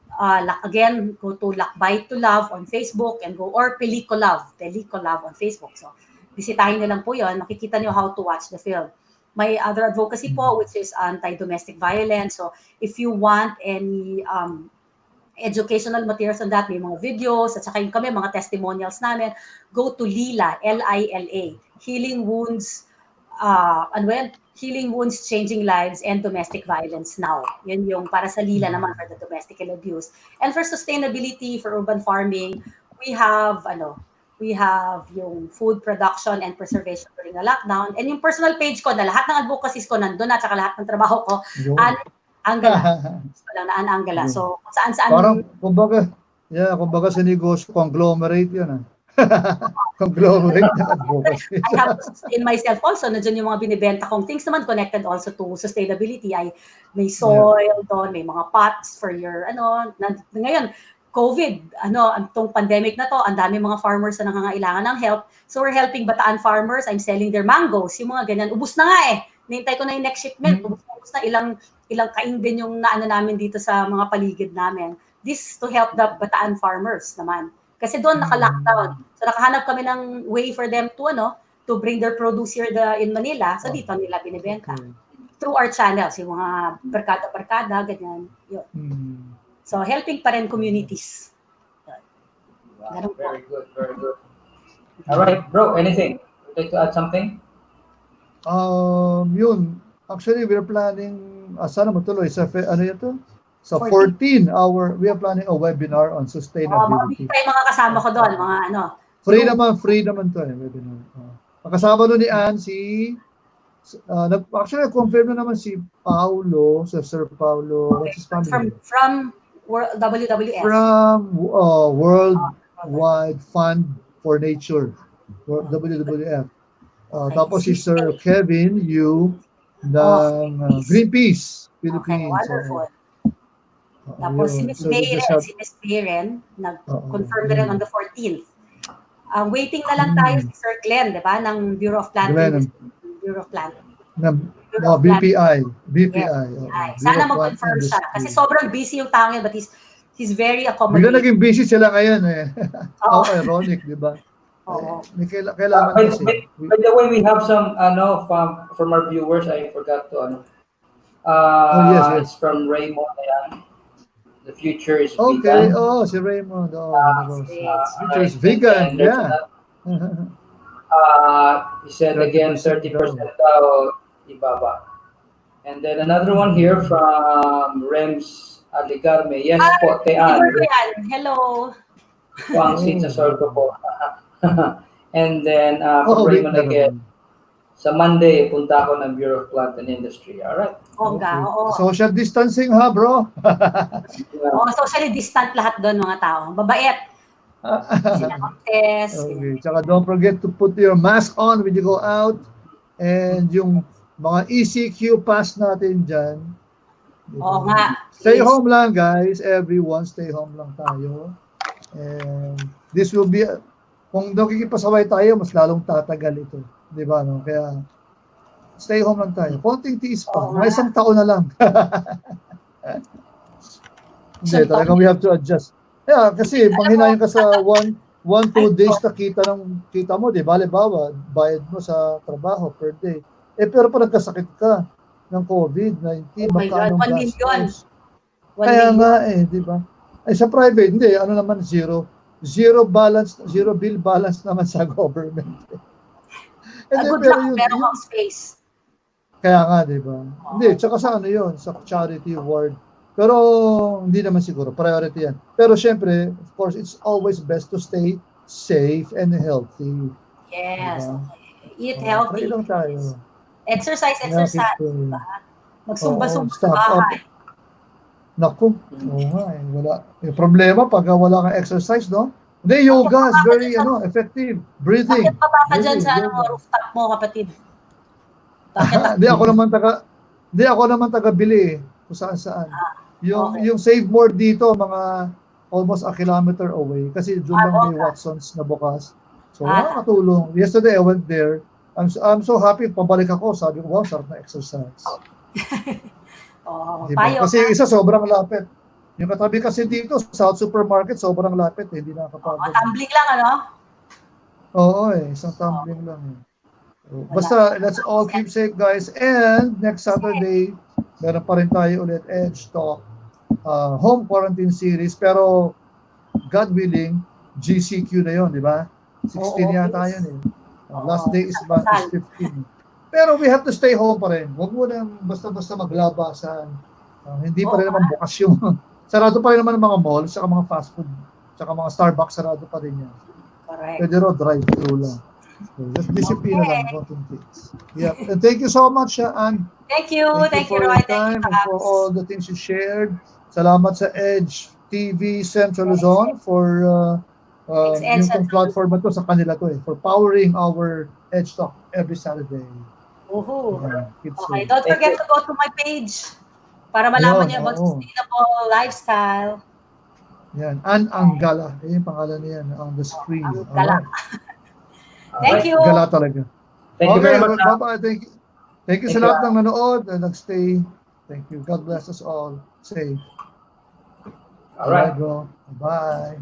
again, go to Lakbay to Love on Facebook and or Pelikulove on Facebook. So, bisitahin nyo lang po yun. Makikita nyo how to watch the film. My other advocacy po, which is anti-domestic violence. So, if you want any educational materials on that, may mga videos, at saka yung kami, mga testimonials namin, go to LILA, L-I-L-A, Healing Wounds, Healing Wounds, Changing Lives, and Domestic Violence Now. Yun yung para sa LILA naman for the domestic abuse. And for sustainability, for urban farming, we have yung food production and preservation during the lockdown. And yung personal page ko na lahat ng advocacies ko nandun at saka lahat ng trabaho ko, Angala. Angala. So, saan-saan. Parang, kumbaga sa negosyo, conglomerate yun. Conglomerate na advocacy. I have to sustain myself also. Nandiyan yung mga binibenta kong things naman connected also to sustainability. May soil doon, may mga pots for your, ngayon, COVID, itong pandemic na to, ang dami mga farmers na nangangailangan ng help. So we're helping Bataan farmers. I'm selling their mangoes. Yung mga ganyan. Ubus na nga eh. Nintay ko na yung next shipment. Ubus na ilang kain din yung namin dito sa mga paligid namin. This to help the Bataan farmers naman. Kasi doon naka-lockdown. So nakahanap kami ng way for them to bring their produce here in Manila. So dito nila binibenta. through our channels, yung mga barkada-barkada, ganyan. Yun. So, helping pa rin communities. Wow, Ganun po. very good, very good. All right, bro, anything? Would you like to add something? Yun. Actually, we're planning, sana matuloy sa, ano yun to? So 14. 14, we are planning a webinar on Mga sustainability. pa yung mga kasama ko doon, mga ano. Free naman to webinar. Makasama doon ni Ann actually confirm na naman si Paulo, Sir Paulo, what's his family? From WWF. From Worldwide Fund for Nature, WWF. Tapos si Sir Kevin Yu ng Greenpeace Philippines. Okay, wonderful. Tapos si Miss Mayren, nag-confirm na rin on the 14th. Waiting na lang tayo si Sir Glenn, di ba, ng Bureau of Planting. BPI. Sana mag-confirm siya. Kasi sobrang busy yung tao ngayon, but he's very accommodating. Bigla naging busy sila ngayon eh. How ironic, di ba? Kailangan kasi. By the way, we have some from our viewers. I forgot to yes. It's from Raymond. The future is okay. vegan. Si Raymond. Future is vegan. Yeah. He said again 30% ibaba. And then another one here from Rems Aligarme. Yes po, Tean. Hello. Ang sa sorgo po. And then from Raymond again. Sa Monday, punta ako ng Bureau of Plant and Industry. Alright. Social distancing ha, bro? Socially distant lahat doon mga tao. Babait. Okay. Tsaka don't forget to put your mask on when you go out. And yung mga ECQ pass natin dyan. Oo nga. Stay home lang, guys. Everyone, stay home lang tayo. And this will be, kung nakikipasaway tayo, mas lalong tatagal ito. Di ba, no? Kaya, stay home lang tayo. Konting tiis pa. May isang taon na lang. Hindi, talagang we have to adjust. Yeah, kasi panghinayin ka sa 1-2 days na kita mo, di ba? Halimbawa, bayad mo sa trabaho per day. Pero pa nagkasakit ka ng COVID-19, magkano gastos? Kaya nga di ba? Sa private, hindi, ano naman, zero bill balance naman sa government. Good luck, meron kang space. Kaya nga, di ba? Hindi, tsaka sa ano yun, sa charity award. Pero hindi naman siguro, priority yan. Pero syempre, of course, it's always best to stay safe and healthy. Yes, okay. Eat healthy. Try lang tayo. Exercise. Diba? Magsumba-sumba sa bahay. Naku, wala. Yung problema pag wala kang exercise, no? Hindi, yoga is very effective. Breathing. Bakit pa ka dyan sa rooftop mo, kapatid? Hindi ako naman taga-bili kung saan. Yung Save More dito, mga almost a kilometer away. Kasi doon lang may Watsons na bukas. So, nakakatulong. Yesterday, I went there. I'm so happy. Pabalik ako. Sabi ko, wow, sarap na exercise. Diba? Kasi yung isa, sobrang lapit. Yung katabi kasi dito, South Supermarket, sobrang lapit. Hindi nakakapagod. Tumbling lang, ano? Oo, isang tumbling lang. Basta, let's all keep safe, guys. And next Saturday, meron pa rin tayo ulit Edge Talk home quarantine series. Pero, God willing, GCQ na yun, di ba? 16 yata yun last day is 15. Pero we have to stay home pa rin. Huwag mo nang basta-basta maglabasan. Hindi pa rin naman bukas yung sarado pa rin naman ang mga malls, saka mga fast food, saka mga Starbucks, sarado pa rin yan. Correct. Pwede rin drive-thru lang. So, just discipline lang. Yeah. And thank you so much, Ann. Thank you. Thank you, for Roy. your time and for all the things you shared. Salamat sa Edge TV Central Luzon for yung platform na to sa kanila to for powering our Edge Talk every Saturday. Okay, don't forget to go to my page para malaman niyo about sustainable lifestyle. Yan, Angala. Yan yung pangalan niya on the screen. Angala. Thank you. Angala talaga. Thank you very much. Bye-bye. Thank you sa lahat ng nanood and nag-stay. Thank you. God bless us all. Safe. All right. Bye.